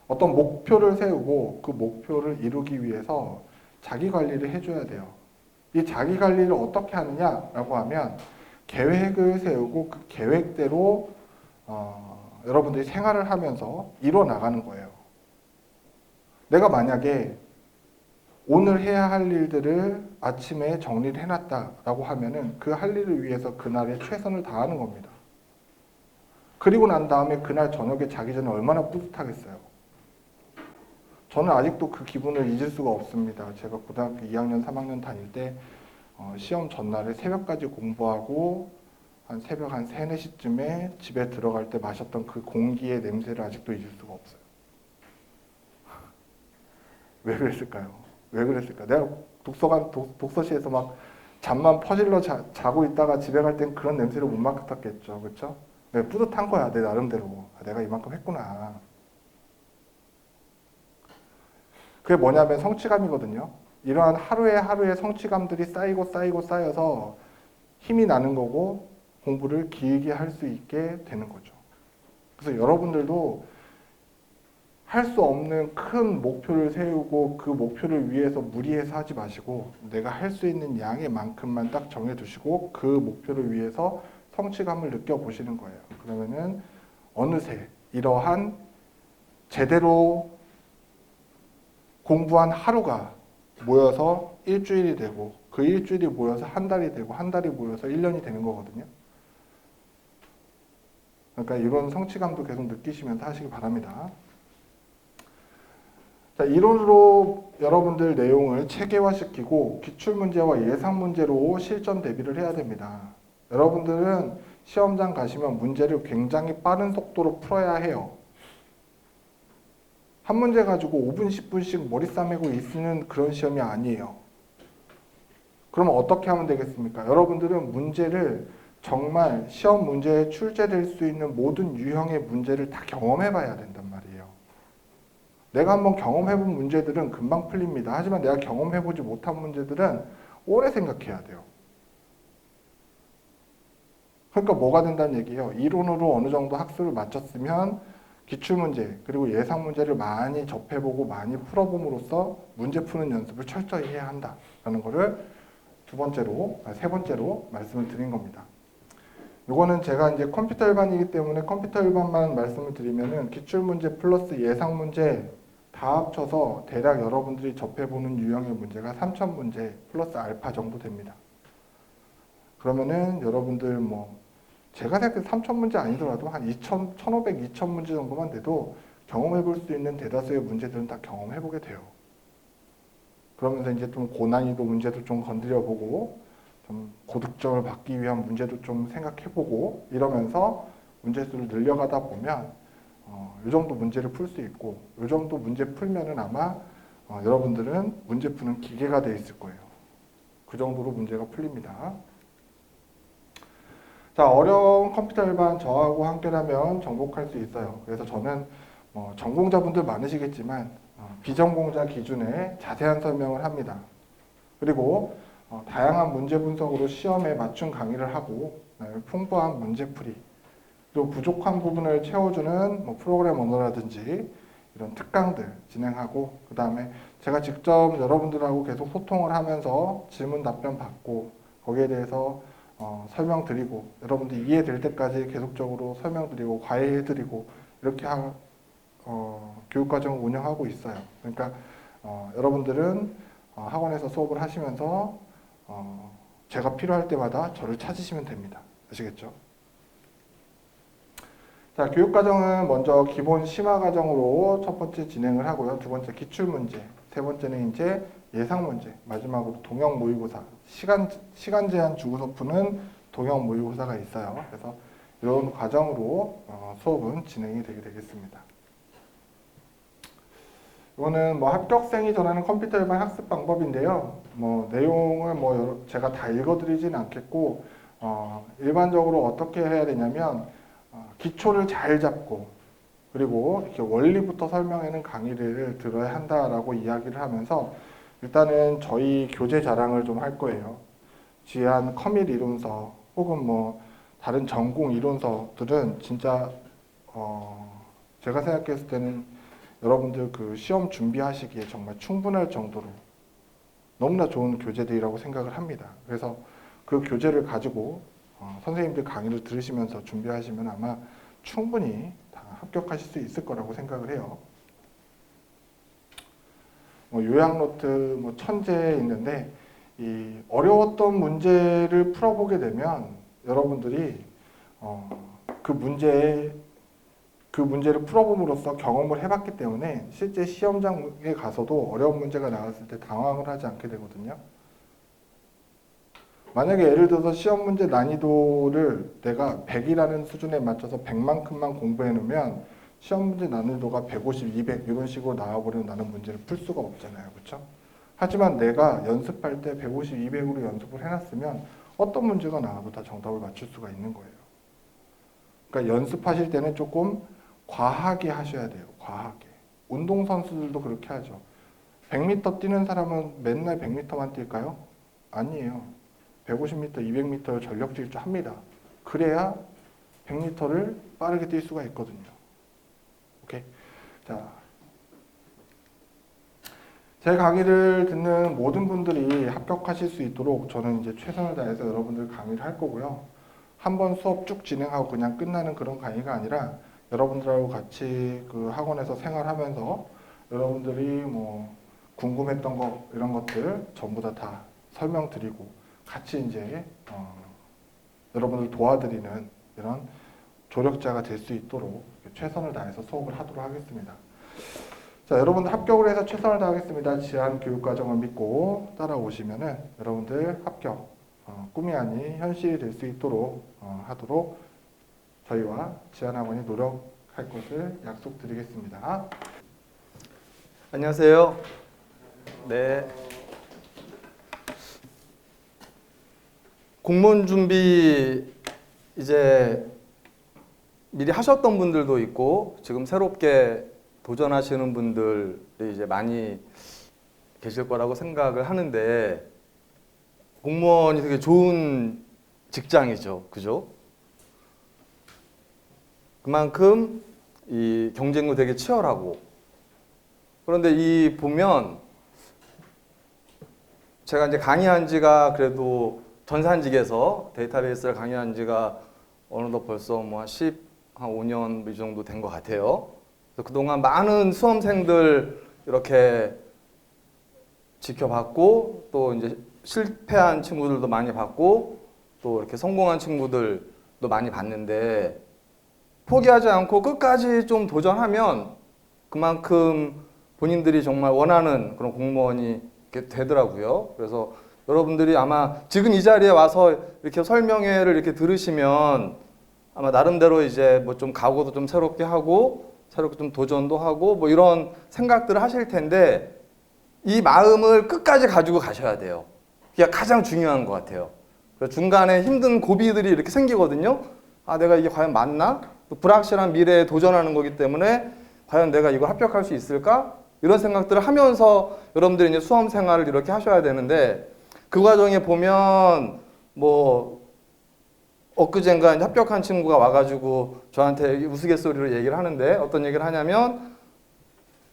어떤 목표를 세우고 그 목표를 이루기 위해서 자기관리를 해줘야 돼요. 이 자기관리를 어떻게 하느냐라고 하면 계획을 세우고 그 계획대로 여러분들이 생활을 하면서 이뤄 나가는 거예요. 내가 만약에 오늘 해야 할 일들을 아침에 정리를 해놨다라고 하면은 그 할 일을 위해서 그날에 최선을 다하는 겁니다. 그리고 난 다음에 그날 저녁에 자기 전에 얼마나 뿌듯하겠어요. 저는 아직도 그 기분을 잊을 수가 없습니다. 제가 고등학교 2학년, 3학년 다닐 때 시험 전날에 새벽까지 공부하고 한 새벽 한 3, 4시쯤에 집에 들어갈 때 마셨던 그 공기의 냄새를 아직도 잊을 수가 없어요. 왜 그랬을까요? 내가 독서실에서 막 잠만 퍼질러 자고 있다가 집에 갈 땐 그런 냄새를 못 맡았겠죠. 그렇죠? 뿌듯한 거야, 내 나름대로. 내가 이만큼 했구나. 그게 뭐냐면 성취감이거든요. 이러한 하루에 성취감들이 쌓여서 힘이 나는 거고 공부를 길게 할 수 있게 되는 거죠. 그래서 여러분들도 할 수 없는 큰 목표를 세우고 그 목표를 위해서 무리해서 하지 마시고 내가 할 수 있는 양의 만큼만 딱 정해두시고 그 목표를 위해서 성취감을 느껴보시는 거예요. 그러면은 어느새 이러한 제대로 공부한 하루가 모여서 일주일이 되고 그 일주일이 모여서 한 달이 되고 한 달이 모여서 1년이 되는 거거든요. 그러니까 이런 성취감도 계속 느끼시면서 하시기 바랍니다. 자, 이론으로 여러분들 내용을 체계화시키고 기출문제와 예상문제로 실전 대비를 해야 됩니다. 여러분들은 시험장 가시면 문제를 굉장히 빠른 속도로 풀어야 해요. 한 문제 가지고 5분, 10분씩 머리 싸매고 있는 그런 시험이 아니에요. 그러면 어떻게 하면 되겠습니까? 여러분들은 문제를 정말 시험 문제에 출제될 수 있는 모든 유형의 문제를 다 경험해 봐야 된단 말이에요. 내가 한번 경험해본 문제들은 금방 풀립니다. 하지만 내가 경험해보지 못한 문제들은 오래 생각해야 돼요. 그러니까 뭐가 된다는 얘기예요. 이론으로 어느 정도 학습을 마쳤으면 기출문제 그리고 예상문제를 많이 접해보고 많이 풀어봄으로써 문제 푸는 연습을 철저히 해야 한다라는 거를 세 번째로 말씀을 드린 겁니다. 이거는 제가 이제 컴퓨터 일반이기 때문에 컴퓨터 일반만 말씀을 드리면은 기출문제 플러스 예상문제 다 합쳐서 대략 여러분들이 접해보는 유형의 문제가 3000문제 플러스 알파 정도 됩니다. 그러면은 여러분들 제가 생각해 3000문제 아니더라도 한 1500, 2000문제 정도만 돼도 경험해볼 수 있는 대다수의 문제들은 다 경험해보게 돼요. 그러면서 이제 좀 고난이도 문제도 좀 건드려보고 좀 고득점을 받기 위한 문제도 좀 생각해보고 이러면서 문제수를 늘려가다 보면 이 정도 문제를 풀 수 있고 이 정도 문제 풀면은 아마 여러분들은 문제 푸는 기계가 돼 있을 거예요. 그 정도로 문제가 풀립니다. 자, 어려운 컴퓨터 일반 저하고 함께라면 정복할 수 있어요. 그래서 저는 전공자분들 많으시겠지만 비전공자 기준에 자세한 설명을 합니다. 그리고 다양한 문제 분석으로 시험에 맞춤 강의를 하고 풍부한 문제풀이 또 부족한 부분을 채워주는 프로그램 언어라든지 이런 특강들 진행하고 그 다음에 제가 직접 여러분들하고 계속 소통을 하면서 질문 답변 받고 거기에 대해서 설명드리고 여러분들 이해될 때까지 계속적으로 설명드리고 과외해드리고 이렇게 교육과정을 운영하고 있어요. 그러니까 여러분들은 학원에서 수업을 하시면서 제가 필요할 때마다 저를 찾으시면 됩니다. 아시겠죠? 자, 교육과정은 먼저 기본 심화과정으로 첫 번째 진행을 하고요. 두 번째 기출문제, 세 번째는 이제 예상문제, 마지막으로 동형 모의고사, 시간 제한 주고서 푸는 동형 모의고사가 있어요. 그래서 이런 과정으로 수업은 진행이 되게 되겠습니다. 이거는 합격생이 전하는 컴퓨터 일반 학습 방법인데요. 내용을 제가 다 읽어드리진 않겠고 일반적으로 어떻게 해야 되냐면 기초를 잘 잡고 그리고 이렇게 원리부터 설명하는 강의를 들어야 한다라고 이야기를 하면서 일단은 저희 교재 자랑을 좀 할 거예요. 지한 커밋 이론서 혹은 다른 전공 이론서들은 진짜 제가 생각했을 때는 여러분들 그 시험 준비하시기에 정말 충분할 정도로 너무나 좋은 교재들이라고 생각을 합니다. 그래서 그 교재를 가지고 선생님들 강의를 들으시면서 준비하시면 아마 충분히 다 합격하실 수 있을 거라고 생각을 해요. 요약 노트 천재 있는데 이 어려웠던 문제를 풀어보게 되면 여러분들이 그 문제를 풀어봄으로써 경험을 해봤기 때문에 실제 시험장에 가서도 어려운 문제가 나왔을 때 당황을 하지 않게 되거든요. 만약에 예를 들어서 시험 문제 난이도를 내가 100이라는 수준에 맞춰서 100만큼만 공부해 놓으면 시험 문제 난이도가 150, 200 이런 식으로 나와버리면 나는 문제를 풀 수가 없잖아요. 그렇죠? 하지만 내가 연습할 때 150, 200으로 연습을 해놨으면 어떤 문제가 나와도 다 정답을 맞출 수가 있는 거예요. 그러니까 연습하실 때는 조금 과하게 하셔야 돼요. 과하게. 운동선수들도 그렇게 하죠. 100m 뛰는 사람은 맨날 100m만 뛸까요? 아니에요. 150m, 200m를 전력 질주 합니다. 그래야 100m를 빠르게 뛸 수가 있거든요. 오케이? 자, 제 강의를 듣는 모든 분들이 합격하실 수 있도록 저는 이제 최선을 다해서 여러분들 강의를 할 거고요. 한번 수업 쭉 진행하고 그냥 끝나는 그런 강의가 아니라 여러분들하고 같이 그 학원에서 생활하면서 여러분들이 궁금했던 거 이런 것들 전부 다 설명드리고 같이 이제 여러분을 도와드리는 이런 조력자가 될 수 있도록 최선을 다해서 수업을 하도록 하겠습니다. 자, 여러분들 합격을 해서 최선을 다하겠습니다. 지한 교육과정을 믿고 따라오시면은 여러분들 합격, 꿈이 아닌 현실이 될 수 있도록 하도록 저희와 지한학원이 노력할 것을 약속드리겠습니다. 안녕하세요. 네. 공무원 준비 이제 미리 하셨던 분들도 있고 지금 새롭게 도전하시는 분들이 이제 많이 계실 거라고 생각을 하는데 공무원이 되게 좋은 직장이죠. 그죠? 그만큼 이 경쟁도 되게 치열하고 그런데 이 보면 제가 이제 강의한 지가 그래도 전산직에서 데이터베이스를 강의한 지가 어느덧 벌써 뭐 한 5년 이 정도 된 것 같아요. 그래서 그동안 많은 수험생들 이렇게 지켜봤고 또 이제 실패한 친구들도 많이 봤고 또 이렇게 성공한 친구들도 많이 봤는데 포기하지 않고 끝까지 좀 도전하면 그만큼 본인들이 정말 원하는 그런 공무원이 이렇게 되더라고요. 그래서 여러분들이 아마 지금 이 자리에 와서 이렇게 설명회를 이렇게 들으시면 아마 나름대로 이제 뭐 좀 각오도 좀 새롭게 하고 새롭게 좀 도전도 하고 뭐 이런 생각들을 하실 텐데 이 마음을 끝까지 가지고 가셔야 돼요. 그게 가장 중요한 것 같아요. 그래서 중간에 힘든 고비들이 이렇게 생기거든요. 아, 내가 이게 과연 맞나? 또 불확실한 미래에 도전하는 거기 때문에 과연 내가 이걸 합격할 수 있을까? 이런 생각들을 하면서 여러분들이 이제 수험 생활을 이렇게 하셔야 되는데 그 과정에 보면 뭐 엊그젠가 이제 합격한 친구가 와가지고 저한테 우스갯소리로 얘기를 하는데 어떤 얘기를 하냐면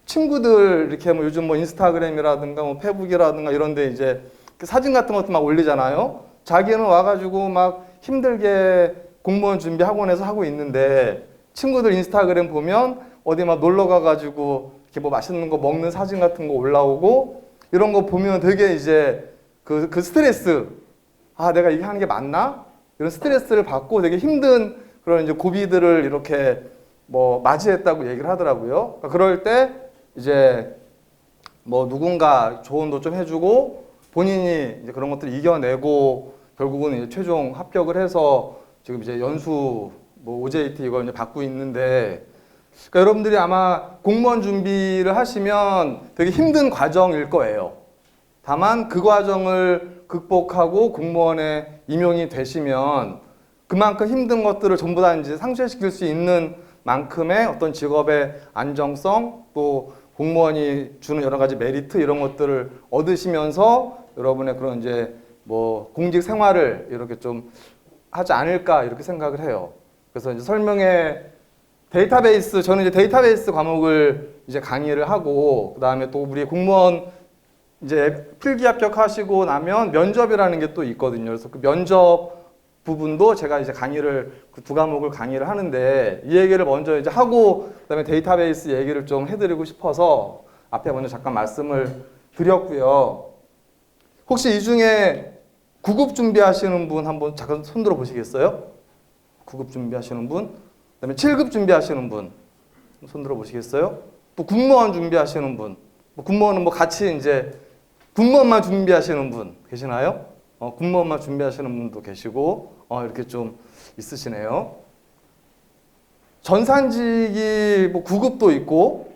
친구들 이렇게 뭐 요즘 뭐 인스타그램이라든가 뭐 페북이라든가 이런 데 이제 사진 같은 것도 막 올리잖아요. 자기는 와가지고 막 힘들게 공무원 준비 학원에서 하고 있는데 친구들 인스타그램 보면 어디 막 놀러 가가지고 이렇게 뭐 맛있는 거 먹는 사진 같은 거 올라오고 이런 거 보면 되게 이제 그 스트레스 아 내가 이게 하는 게 맞나? 이런 스트레스를 받고 되게 힘든 그런 이제 고비들을 이렇게 뭐 맞이했다고 얘기를 하더라고요. 그러니까 그럴 때 이제 뭐 누군가 조언도 좀 해주고 본인이 이제 그런 것들을 이겨내고 결국은 이제 최종 합격을 해서 지금 이제 연수 뭐 OJT 이걸 이제 받고 있는데 그러니까 여러분들이 아마 공무원 준비를 하시면 되게 힘든 과정일 거예요. 다만 그 과정을 극복하고 공무원에 임용이 되시면 그만큼 힘든 것들을 전부 다 이제 상쇄시킬 수 있는 만큼의 어떤 직업의 안정성 또 공무원이 주는 여러 가지 메리트 이런 것들을 얻으시면서 여러분의 그런 이제 뭐 공직 생활을 이렇게 좀 하지 않을까 이렇게 생각을 해요. 그래서 이제 설명회 데이터베이스 저는 이제 데이터베이스 과목을 이제 강의를 하고 그다음에 또 우리 공무원 이제 필기 합격하시고 나면 면접이라는 게 또 있거든요. 그래서 그 면접 부분도 제가 이제 강의를 그 두 과목을 강의를 하는데 이 얘기를 먼저 이제 하고 그다음에 데이터베이스 얘기를 좀 해드리고 싶어서 앞에 먼저 잠깐 말씀을 드렸고요. 혹시 이 중에 9급 준비하시는 분 한번 잠깐 손들어 보시겠어요? 9급 준비하시는 분, 그다음에 7급 준비하시는 분 손들어 보시겠어요? 또 군무원 준비하시는 분, 뭐 군무원은 뭐 같이 이제 군무원만 준비하시는 분 계시나요? 군무원만 준비하시는 분도 계시고 이렇게 좀 있으시네요. 전산직이 뭐 9급도 있고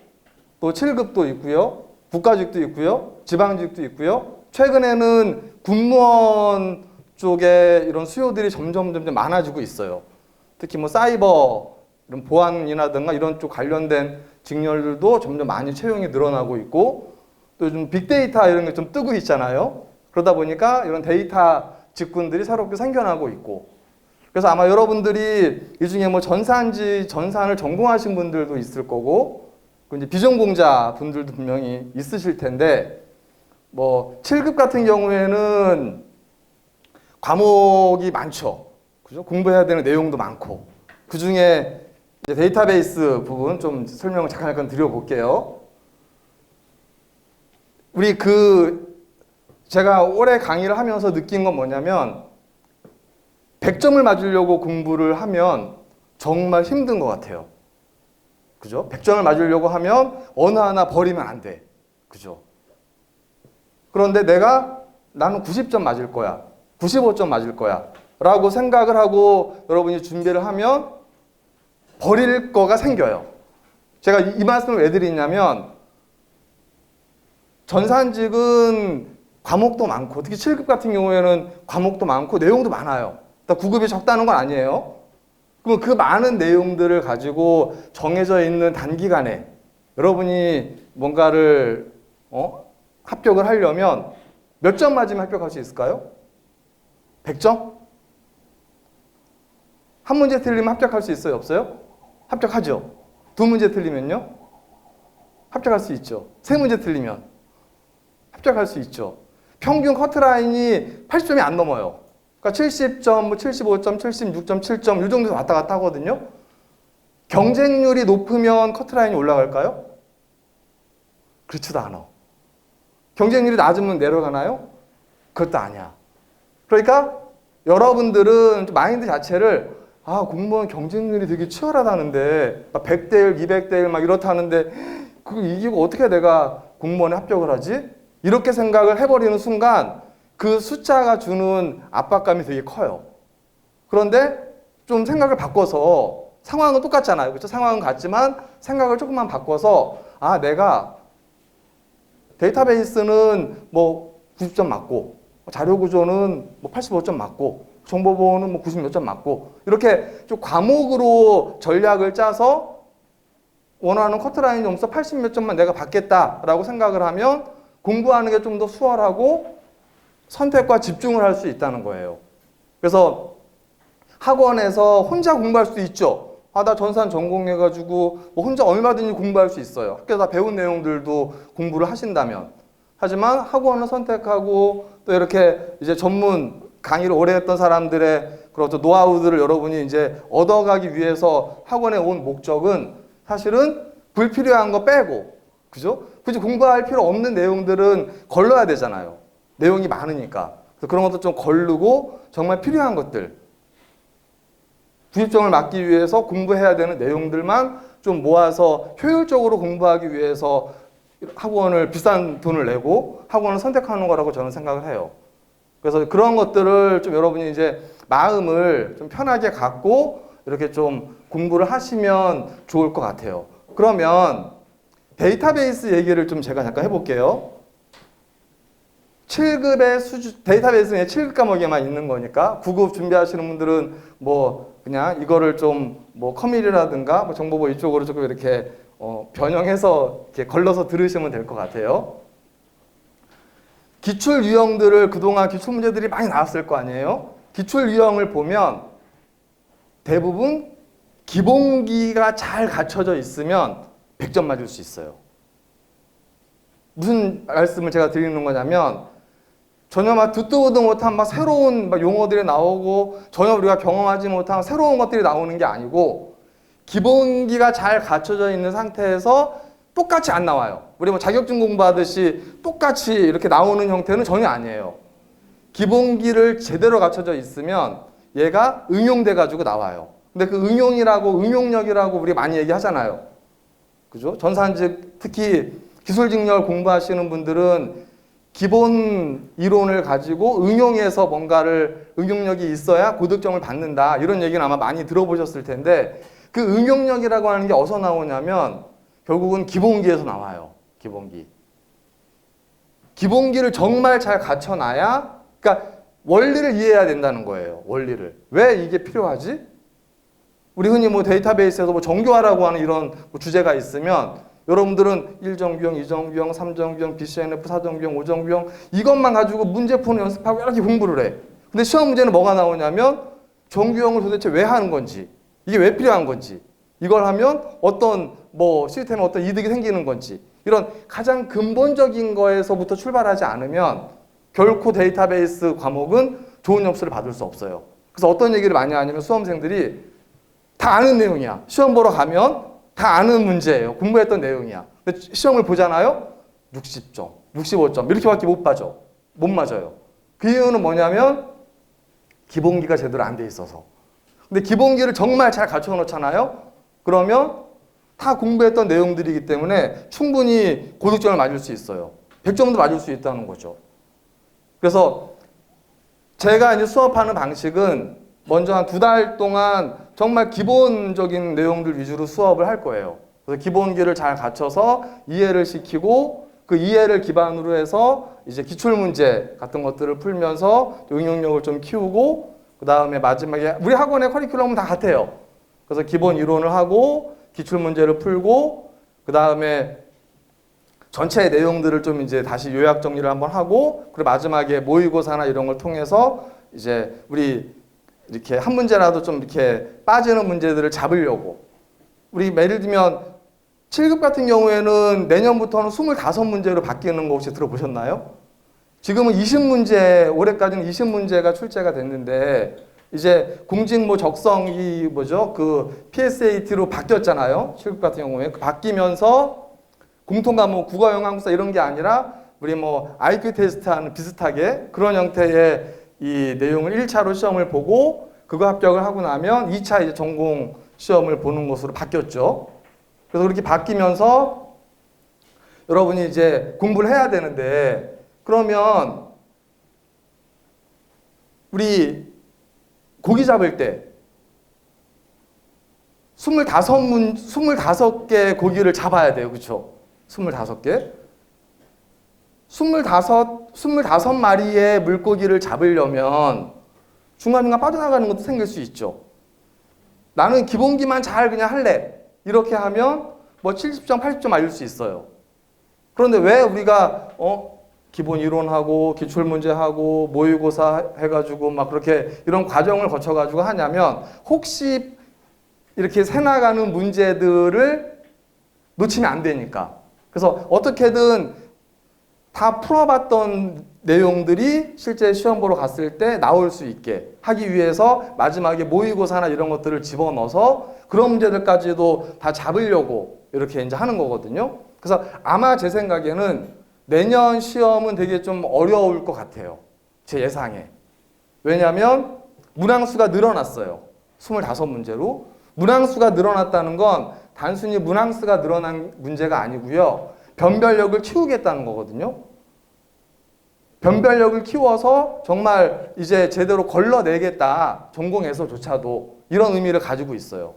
또 7급도 있고요. 국가직도 있고요. 지방직도 있고요. 최근에는 군무원 쪽에 이런 수요들이 점점 많아지고 있어요. 특히 뭐 사이버 이런 보안이라든가 이런 쪽 관련된 직렬들도 점점 많이 채용이 늘어나고 있고 또 요즘 빅데이터 이런 게 좀 뜨고 있잖아요. 그러다 보니까 이런 데이터 직군들이 새롭게 생겨나고 있고 그래서 아마 여러분들이 이 중에 뭐 전산을 전공하신 분들도 있을 거고 이제 비전공자 분들도 분명히 있으실 텐데 뭐 7급 같은 경우에는 과목이 많죠. 그죠? 공부해야 되는 내용도 많고 그 중에 이제 데이터베이스 부분 좀 설명을 잠깐 드려볼게요. 우리 제가 올해 강의를 하면서 느낀 건 뭐냐면 100점을 맞으려고 공부를 하면 정말 힘든 것 같아요. 그죠? 100점을 맞으려고 하면 어느 하나 버리면 안 돼. 그죠? 그런데 나는 90점 맞을 거야. 95점 맞을 거야. 라고 생각을 하고 여러분이 준비를 하면 버릴 거가 생겨요. 제가 이 말씀을 왜 드리냐면 전산직은 과목도 많고 특히 7급 같은 경우에는 과목도 많고 내용도 많아요. 9급이 적다는 건 아니에요. 그럼 그 많은 내용들을 가지고 정해져 있는 단기간에 여러분이 뭔가를 합격을 하려면 몇 점 맞으면 합격할 수 있을까요? 100점? 한 문제 틀리면 합격할 수 있어요? 없어요? 합격하죠. 두 문제 틀리면요? 합격할 수 있죠. 세 문제 틀리면 합격할 수 있죠. 평균 커트라인이 80점이 안 넘어요. 그러니까 70점, 75점, 76점, 7점 이 정도에서 왔다 갔다 하거든요. 경쟁률이 높으면 커트라인이 올라갈까요? 그렇지도 않아. 경쟁률이 낮으면 내려가나요? 그것도 아니야. 그러니까 여러분들은 마인드 자체를 공무원 경쟁률이 되게 치열하다는데 100대 1, 200대 1 막 이렇다는데 그거 이기고 어떻게 내가 공무원에 합격을 하지? 이렇게 생각을 해버리는 순간 그 숫자가 주는 압박감이 되게 커요. 그런데 좀 생각을 바꿔서 상황은 똑같잖아요. 그렇죠? 상황은 같지만 생각을 조금만 바꿔서 내가 데이터베이스는 뭐 90점 맞고 자료구조는 뭐 85점 맞고 정보보호는 뭐 90몇 점 맞고 이렇게 좀 과목으로 전략을 짜서 원하는 커트라인 점수 80몇 점만 내가 받겠다라고 생각을 하면 공부하는 게 좀 더 수월하고 선택과 집중을 할 수 있다는 거예요. 그래서 학원에서 혼자 공부할 수도 있죠. 나 전산 전공해가지고 뭐 혼자 얼마든지 공부할 수 있어요. 학교에서 다 배운 내용들도 공부를 하신다면. 하지만 학원을 선택하고 또 이렇게 이제 전문 강의를 오래 했던 사람들의 그런 노하우들을 여러분이 이제 얻어가기 위해서 학원에 온 목적은 사실은 불필요한 거 빼고, 그죠? 굳이 공부할 필요 없는 내용들은 걸러야 되잖아요. 내용이 많으니까. 그래서 그런 것도 좀 걸르고 정말 필요한 것들. 90점을 맞기 위해서 공부해야 되는 내용들만 좀 모아서 효율적으로 공부하기 위해서 학원을 비싼 돈을 내고 학원을 선택하는 거라고 저는 생각을 해요. 그래서 그런 것들을 좀 여러분이 이제 마음을 좀 편하게 갖고 이렇게 좀 공부를 하시면 좋을 것 같아요. 그러면 데이터베이스 얘기를 좀 제가 잠깐 해볼게요. 7급의 수준, 데이터베이스는 7급 과목에만 있는 거니까 9급 준비하시는 분들은 뭐 그냥 이거를 좀 뭐 커밀이라든가 뭐 정보보 이쪽으로 조금 이렇게 변형해서 이렇게 걸러서 들으시면 될 것 같아요. 기출 유형들을 그동안 기출 문제들이 많이 나왔을 거 아니에요? 기출 유형을 보면 대부분 기본기가 잘 갖춰져 있으면 100점 맞을 수 있어요. 무슨 말씀을 제가 드리는 거냐면 전혀 막 듣도 보도 못한 막 새로운 막 용어들이 나오고 전혀 우리가 경험하지 못한 새로운 것들이 나오는 게 아니고 기본기가 잘 갖춰져 있는 상태에서 똑같이 안 나와요. 우리 뭐 자격증 공부하듯이 똑같이 이렇게 나오는 형태는 전혀 아니에요. 기본기를 제대로 갖춰져 있으면 얘가 응용돼 가지고 나와요. 근데 그 응용이라고 응용력이라고 우리 많이 얘기하잖아요. 그죠? 전산직 특히 기술직렬 공부하시는 분들은 기본 이론을 가지고 응용해서 뭔가를 응용력이 있어야 고득점을 받는다. 이런 얘기는 아마 많이 들어보셨을 텐데 그 응용력이라고 하는 게 어디서 나오냐면 결국은 기본기에서 나와요. 기본기. 기본기를 정말 잘 갖춰놔야 그러니까 원리를 이해해야 된다는 거예요. 원리를. 왜 이게 필요하지? 우리 흔히 뭐 데이터베이스에서 뭐 정교화라고 하는 이런 뭐 주제가 있으면 여러분들은 1정규형, 2정규형, 3정규형, BCNF, 4정규형, 5정규형 이것만 가지고 문제 푸는 연습하고 이렇게 공부를 해. 근데 시험 문제는 뭐가 나오냐면 정규형을 도대체 왜 하는 건지 이게 왜 필요한 건지 이걸 하면 어떤 뭐 시스템에 어떤 이득이 생기는 건지 이런 가장 근본적인 거에서부터 출발하지 않으면 결코 데이터베이스 과목은 좋은 점수를 받을 수 없어요. 그래서 어떤 얘기를 많이 하냐면 수험생들이 다 아는 내용이야. 시험 보러 가면 다 아는 문제예요. 공부했던 내용이야. 근데 시험을 보잖아요. 60점, 65점 이렇게밖에 못 봐줘. 못 맞아요. 그 이유는 뭐냐면 기본기가 제대로 안 돼 있어서. 근데 기본기를 정말 잘 갖춰 놓잖아요. 그러면 다 공부했던 내용들이기 때문에 충분히 고득점을 맞을 수 있어요. 100점도 맞을 수 있다는 거죠. 그래서 제가 이제 수업하는 방식은 먼저 한 2달 동안 정말 기본적인 내용들 위주로 수업을 할 거예요. 그래서 기본기를 잘 갖춰서 이해를 시키고 그 이해를 기반으로 해서 이제 기출문제 같은 것들을 풀면서 응용력을 좀 키우고 그 다음에 마지막에 우리 학원의 커리큘럼은 다 같아요. 그래서 기본 이론을 하고 기출문제를 풀고 그 다음에 전체 내용들을 좀 이제 다시 요약 정리를 한번 하고 그리고 마지막에 모의고사나 이런 걸 통해서 이제 우리 이렇게 한 문제라도 좀 이렇게 빠지는 문제들을 잡으려고 우리 예를 들면 7급 같은 경우에는 내년부터는 25문제로 바뀌는 거 혹시 들어보셨나요? 지금은 20문제, 올해까지는 20문제가 출제가 됐는데 이제 공직모 적성이 뭐죠? 그 PSAT로 바뀌었잖아요. 7급 같은 경우에 바뀌면서 공통과목 국어, 영어, 한국사 이런 게 아니라 우리 뭐 IQ 테스트하는 비슷하게 그런 형태의 이 내용을 1차로 시험을 보고 그거 합격을 하고 나면 2차 이제 전공 시험을 보는 것으로 바뀌었죠. 그래서 그렇게 바뀌면서 여러분이 이제 공부를 해야 되는데 그러면 우리 고기 잡을 때 25개 고기를 잡아야 돼요. 그렇죠? 25개. 25마리의 물고기를 잡으려면 중간중간 빠져나가는 것도 생길 수 있죠. 나는 기본기만 잘 그냥 할래. 이렇게 하면 뭐 70점, 80점 알릴 수 있어요. 그런데 왜 우리가 기본 이론하고 기출문제하고 모의고사 해가지고 막 그렇게 이런 과정을 거쳐가지고 하냐면 혹시 이렇게 새나가는 문제들을 놓치면 안 되니까. 그래서 어떻게든 다 풀어봤던 내용들이 실제 시험 보러 갔을 때 나올 수 있게 하기 위해서 마지막에 모의고사나 이런 것들을 집어넣어서 그런 문제들까지도 다 잡으려고 이렇게 이제 하는 거거든요. 그래서 아마 제 생각에는 내년 시험은 되게 좀 어려울 것 같아요. 제 예상에. 왜냐하면 문항수가 늘어났어요. 25문제로. 문항수가 늘어났다는 건 단순히 문항수가 늘어난 문제가 아니고요. 변별력을 키우겠다는 거거든요. 변별력을 키워서 정말 이제 제대로 걸러내겠다. 전공에서조차도 이런 의미를 가지고 있어요.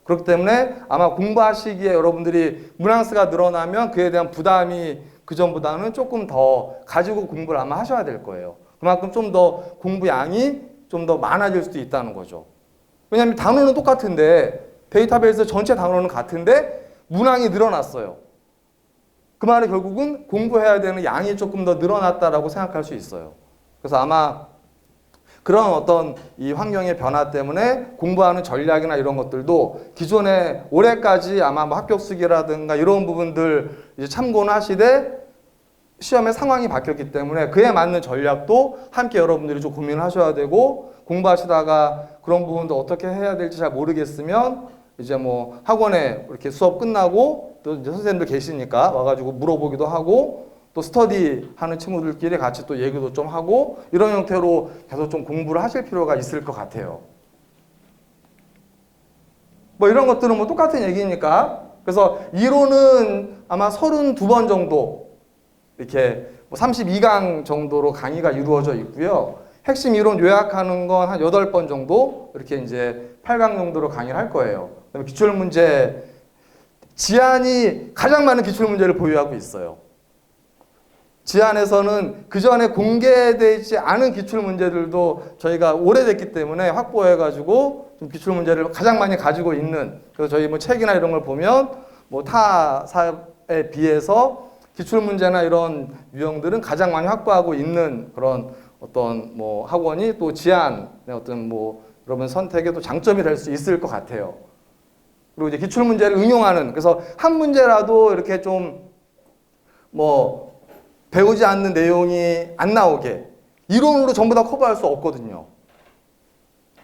그렇기 때문에 아마 공부하시기에 여러분들이 문항수가 늘어나면 그에 대한 부담이 그전보다는 조금 더 가지고 공부를 아마 하셔야 될 거예요. 그만큼 좀 더 공부 양이 좀 더 많아질 수도 있다는 거죠. 왜냐하면 단어는 똑같은데 데이터베이스 전체 단어는 같은데 문항이 늘어났어요. 그 말이 결국은 공부해야 되는 양이 조금 더 늘어났다라고 생각할 수 있어요. 그래서 아마 그런 어떤 이 환경의 변화 때문에 공부하는 전략이나 이런 것들도 기존에 올해까지 아마 뭐 합격수기라든가 이런 부분들 이제 참고는 하시되 시험의 상황이 바뀌었기 때문에 그에 맞는 전략도 함께 여러분들이 좀 고민을 하셔야 되고 공부하시다가 그런 부분도 어떻게 해야 될지 잘 모르겠으면 이제 뭐 학원에 이렇게 수업 끝나고 또 이제 선생님들 계시니까 와가지고 물어보기도 하고 또 스터디 하는 친구들끼리 같이 또 얘기도 좀 하고 이런 형태로 계속 좀 공부를 하실 필요가 있을 것 같아요. 뭐 이런 것들은 뭐 똑같은 얘기니까 그래서 이론은 아마 32번 정도 이렇게 뭐 32강 정도로 강의가 이루어져 있고요. 핵심 이론 요약하는 건 한 8번 정도 이렇게 이제 8강 정도로 강의를 할 거예요. 그다음에 기출문제 지안이 가장 많은 기출문제를 보유하고 있어요. 지안에서는 그 전에 공개되지 않은 기출문제들도 저희가 오래됐기 때문에 확보해가지고 좀 기출문제를 가장 많이 가지고 있는 그래서 저희 뭐 책이나 이런 걸 보면 뭐 타 사에 비해서 기출문제나 이런 유형들은 가장 많이 확보하고 있는 그런 어떤 뭐 학원이 또 지안의 어떤 뭐 여러분 선택의 또 장점이 될 수 있을 것 같아요. 그리고 이제 기출문제를 응용하는 그래서 한 문제라도 이렇게 좀 뭐 배우지 않는 내용이 안 나오게 이론으로 전부 다 커버할 수 없거든요.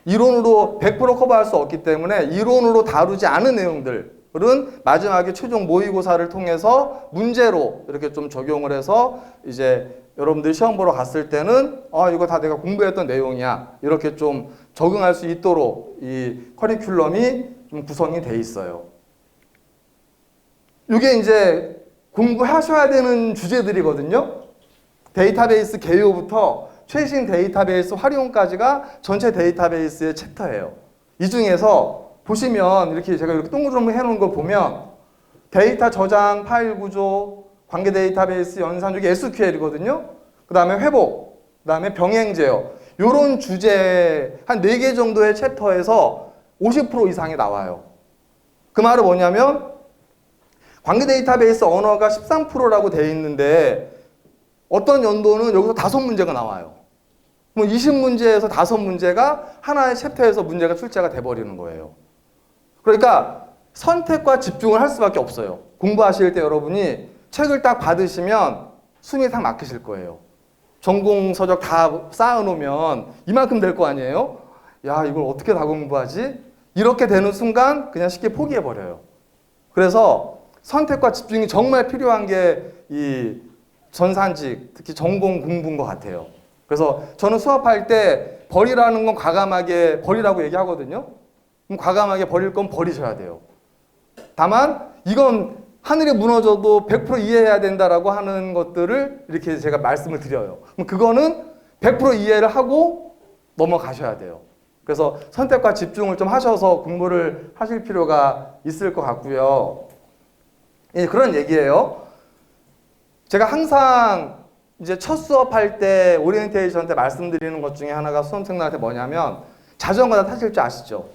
이론으로 100% 커버할 수 없기 때문에 이론으로 다루지 않은 내용들은 마지막에 최종 모의고사를 통해서 문제로 이렇게 좀 적용을 해서 이제 여러분들이 시험 보러 갔을 때는 이거 다 내가 공부했던 내용이야 이렇게 좀 적응할 수 있도록 이 커리큘럼이 좀 구성이 돼 있어요. 이게 이제 공부하셔야 되는 주제들이거든요. 데이터베이스 개요부터 최신 데이터베이스 활용까지가 전체 데이터베이스의 챕터예요. 이 중에서 보시면 이렇게 제가 이렇게 동그랗게 해놓은 거 보면 데이터 저장 파일 구조, 관계 데이터베이스 연산주기 SQL이거든요. 그 다음에 회복, 그 다음에 병행 제어. 요런 주제 한 4개 정도의 챕터에서 50% 이상이 나와요. 그 말은 뭐냐면 관계 데이터베이스 언어가 13%라고 되어 있는데 어떤 연도는 여기서 5문제가 나와요. 뭐 20문제에서 5문제가 하나의 챕터에서 문제가 출제가 돼버리는 거예요. 그러니까 선택과 집중을 할 수밖에 없어요. 공부하실 때 여러분이 책을 딱 받으시면 숨이 딱 막히실 거예요. 전공 서적 다 쌓아놓으면 이만큼 될 거 아니에요? 야, 이걸 어떻게 다 공부하지? 이렇게 되는 순간 그냥 쉽게 포기해버려요. 그래서 선택과 집중이 정말 필요한 게 이 전산직, 특히 전공 공부인 것 같아요. 그래서 저는 수업할 때 버리라는 건 과감하게 버리라고 얘기하거든요. 그럼 과감하게 버릴 건 버리셔야 돼요. 다만 이건 하늘이 무너져도 100% 이해해야 된다라고 하는 것들을 이렇게 제가 말씀을 드려요. 그럼 그거는 100% 이해를 하고 넘어가셔야 돼요. 그래서 선택과 집중을 좀 하셔서 공부를 하실 필요가 있을 것 같고요. 예, 그런 얘기예요. 제가 항상 이제 첫 수업할 때 오리엔테이션 때 말씀드리는 것 중에 하나가 수험생들한테 뭐냐면 자전거 다 타실 줄 아시죠?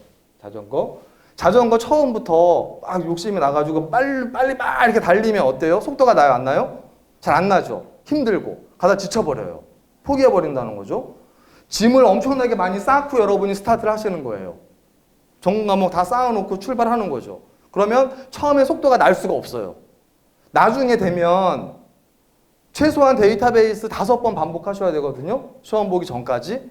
자전거 처음부터 막 욕심이 나가지고 빨리 막 이렇게 달리면 어때요? 속도가 나요? 안 나요? 잘 안 나죠. 힘들고 가다 지쳐버려요. 포기해버린다는 거죠. 짐을 엄청나게 많이 쌓고 여러분이 스타트를 하시는 거예요. 전공 과목 다 쌓아놓고 출발하는 거죠. 그러면 처음에 속도가 날 수가 없어요. 나중에 되면 최소한 데이터베이스 5번 반복하셔야 되거든요. 시험 보기 전까지.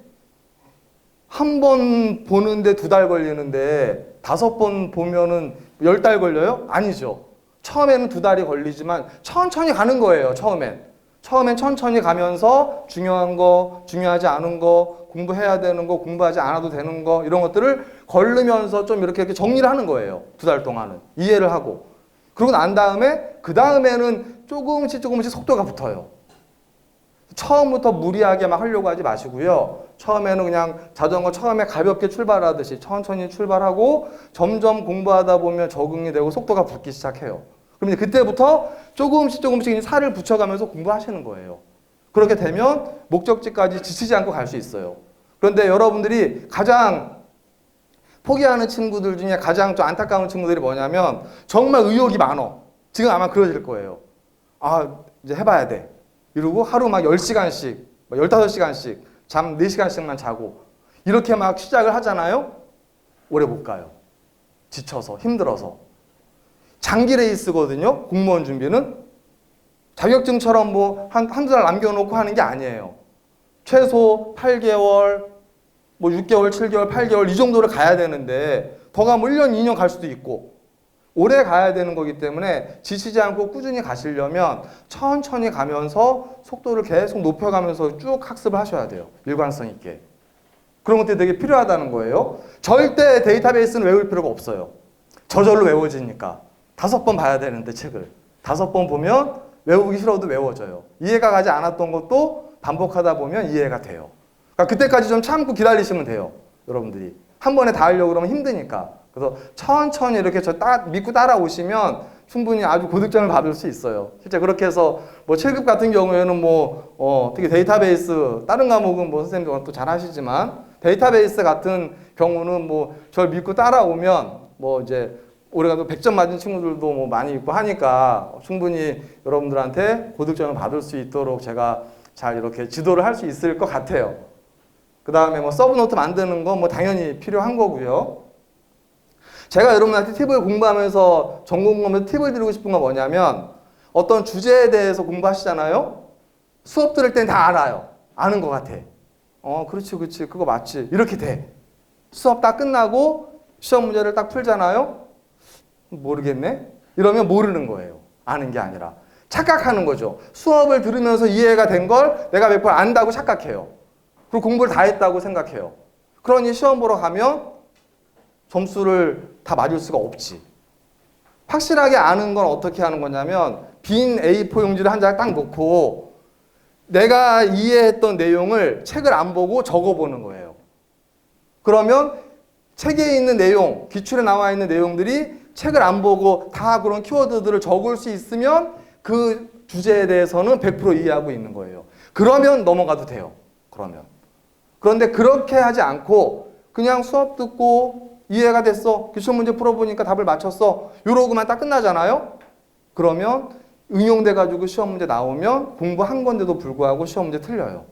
한 번 보는데 2달 걸리는데 5번 보면은 10달 걸려요? 아니죠. 처음에는 2달이 걸리지만 천천히 가는 거예요. 처음엔 천천히 가면서 중요한 거, 중요하지 않은 거, 공부해야 되는 거, 공부하지 않아도 되는 거 이런 것들을 걸르면서 좀 이렇게 정리를 하는 거예요. 2달 동안은. 이해를 하고. 그러고 난 다음에 그 다음에는 조금씩 속도가 붙어요. 처음부터 무리하게 막 하려고 하지 마시고요. 처음에는 그냥 자전거 처음에 가볍게 출발하듯이 천천히 출발하고 점점 공부하다 보면 적응이 되고 속도가 붙기 시작해요. 그럼 이제 그때부터 조금씩 살을 붙여가면서 공부하시는 거예요. 그렇게 되면 목적지까지 지치지 않고 갈 수 있어요. 그런데 여러분들이 가장 포기하는 친구들 중에 가장 좀 안타까운 친구들이 뭐냐면 정말 의욕이 많어. 지금 아마 그러실 거예요. 아, 이제 해봐야 돼. 이러고 하루 막 10시간씩, 15시간씩, 잠 4시간씩만 자고 이렇게 막 시작을 하잖아요? 오래 못 가요. 지쳐서, 힘들어서. 장기 레이스거든요, 공무원 준비는. 자격증처럼 뭐 한두 달 남겨놓고 하는 게 아니에요. 최소 8개월, 뭐 6개월, 7개월, 8개월 이 정도를 가야 되는데 더 가면 1년, 2년 갈 수도 있고 오래 가야 되는 거기 때문에 지치지 않고 꾸준히 가시려면 천천히 가면서 속도를 계속 높여가면서 쭉 학습을 하셔야 돼요. 일관성 있게. 그런 것들이 되게 필요하다는 거예요. 절대 데이터베이스는 외울 필요가 없어요. 저절로 외워지니까. 5번 봐야 되는데 책을. 5번 보면 외우기 싫어도 외워져요. 이해가 가지 않았던 것도 반복하다 보면 이해가 돼요. 그러니까 그때까지 좀 참고 기다리시면 돼요. 여러분들이. 한 번에 다 하려고 그러면 힘드니까. 그래서 천천히 이렇게 믿고 따라오시면 충분히 아주 고득점을 받을 수 있어요. 실제 그렇게 해서 뭐 7급 같은 경우에는 특히 데이터베이스, 다른 과목은 뭐 선생님도 또 잘 하시지만 데이터베이스 같은 경우는 뭐 저를 믿고 따라오면 뭐 이제 올해가도 100점 맞은 친구들도 뭐 많이 있고 하니까 충분히 여러분들한테 고득점을 받을 수 있도록 제가 잘 이렇게 지도를 할 수 있을 것 같아요. 그 다음에 뭐 서브노트 만드는 건 뭐 당연히 필요한 거고요. 제가 여러분한테 팁을 공부하면서 전공 공부하면서 팁을 드리고 싶은 건 뭐냐면 어떤 주제에 대해서 공부하시잖아요. 수업 들을 땐 다 알아요. 아는 것 같아. 그렇지 그거 맞지. 이렇게 돼. 수업 딱 끝나고 시험 문제를 딱 풀잖아요. 모르겠네. 이러면 모르는 거예요. 아는 게 아니라 착각하는 거죠. 수업을 들으면서 이해가 된 걸 내가 몇 번 안다고 착각해요. 그리고 공부를 다 했다고 생각해요. 그러니 시험 보러 가면 점수를 다 맞을 수가 없지. 확실하게 아는 건 어떻게 하는 거냐면 빈 A4 용지를 한 장 딱 놓고 내가 이해했던 내용을 책을 안 보고 적어보는 거예요. 그러면 책에 있는 내용, 기출에 나와 있는 내용들이 책을 안 보고 다 그런 키워드들을 적을 수 있으면 그 주제에 대해서는 100% 이해하고 있는 거예요. 그러면 넘어가도 돼요. 그런데 그렇게 하지 않고 그냥 수업 듣고 이해가 됐어. 기출 문제 풀어보니까 답을 맞췄어. 이러고만 딱 끝나잖아요. 그러면 응용돼가지고 시험 문제 나오면 공부한 건데도 불구하고 시험 문제 틀려요.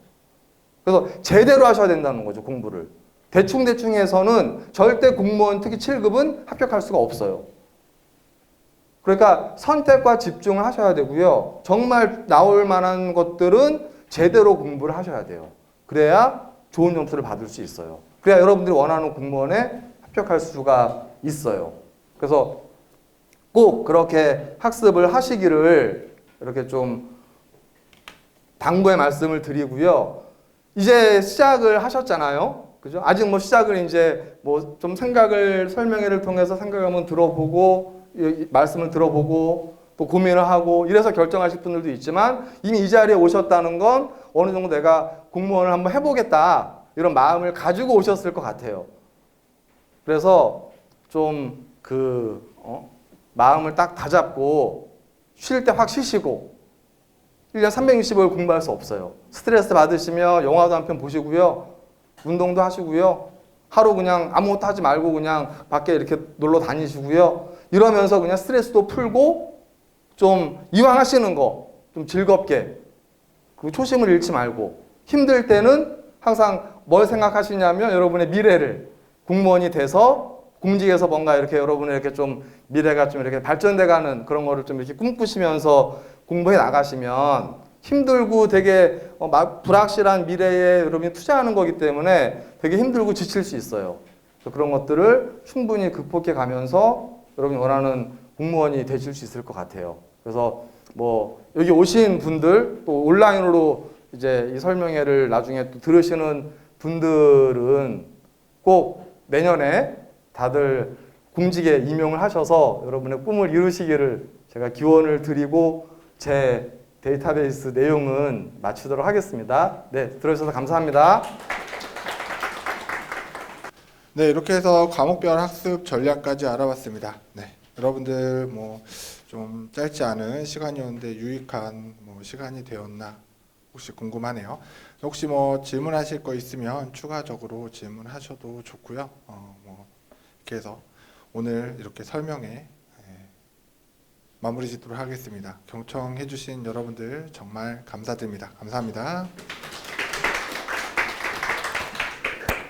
그래서 제대로 하셔야 된다는 거죠, 공부를. 대충대충 해서는 절대 공무원 특히 7급은 합격할 수가 없어요. 그러니까 선택과 집중을 하셔야 되고요. 정말 나올 만한 것들은 제대로 공부를 하셔야 돼요. 그래야 좋은 점수를 받을 수 있어요. 그래야 여러분들이 원하는 공무원에 합격할 수가 있어요. 그래서 꼭 그렇게 학습을 하시기를 이렇게 좀 당부의 말씀을 드리고요. 이제 시작을 하셨잖아요. 그죠? 아직 뭐 시작을 이제 뭐 좀 생각을 설명회를 통해서 생각을 한번 들어보고 말씀을 들어보고 또 고민을 하고 이래서 결정하실 분들도 있지만 이미 이 자리에 오셨다는 건 어느 정도 내가 공무원을 한번 해보겠다 이런 마음을 가지고 오셨을 것 같아요. 그래서 좀 마음을 딱 다잡고 쉴 때 확 쉬시고 1년 365일 공부할 수 없어요. 스트레스 받으시면 영화도 한 편 보시고요. 운동도 하시고요. 하루 그냥 아무것도 하지 말고 그냥 밖에 이렇게 놀러 다니시고요. 이러면서 그냥 스트레스도 풀고 좀 이왕 하시는 거 좀 즐겁게 그 초심을 잃지 말고 힘들 때는 항상 뭘 생각하시냐면 여러분의 미래를 공무원이 돼서 공직에서 뭔가 이렇게 여러분의 이렇게 좀 미래가 좀 이렇게 발전돼가는 그런 거를 좀 이렇게 꿈꾸시면서 공부해 나가시면 힘들고 되게 불확실한 미래에 여러분이 투자하는 거기 때문에 되게 힘들고 지칠 수 있어요. 그래서 그런 것들을 충분히 극복해 가면서 여러분이 원하는 공무원이 되실 수 있을 것 같아요. 그래서 뭐 여기 오신 분들 또 온라인으로 이제 이 설명회를 나중에 또 들으시는 분들은 꼭 내년에 다들 공직에 임용을 하셔서 여러분의 꿈을 이루시기를 제가 기원을 드리고 제 데이터베이스 내용은 마치도록 하겠습니다. 네, 들어주셔서 감사합니다. 네, 이렇게 해서 과목별 학습 전략까지 알아봤습니다. 네, 여러분들 뭐 좀 짧지 않은 시간이었는데 유익한 시간이 되었나 혹시 궁금하네요. 혹시 뭐 질문하실 거 있으면 추가적으로 질문하셔도 좋고요. 이렇게 해서 오늘 이렇게 설명회 마무리 짓도록 하겠습니다. 경청해 주신 여러분들 정말 감사드립니다. 감사합니다.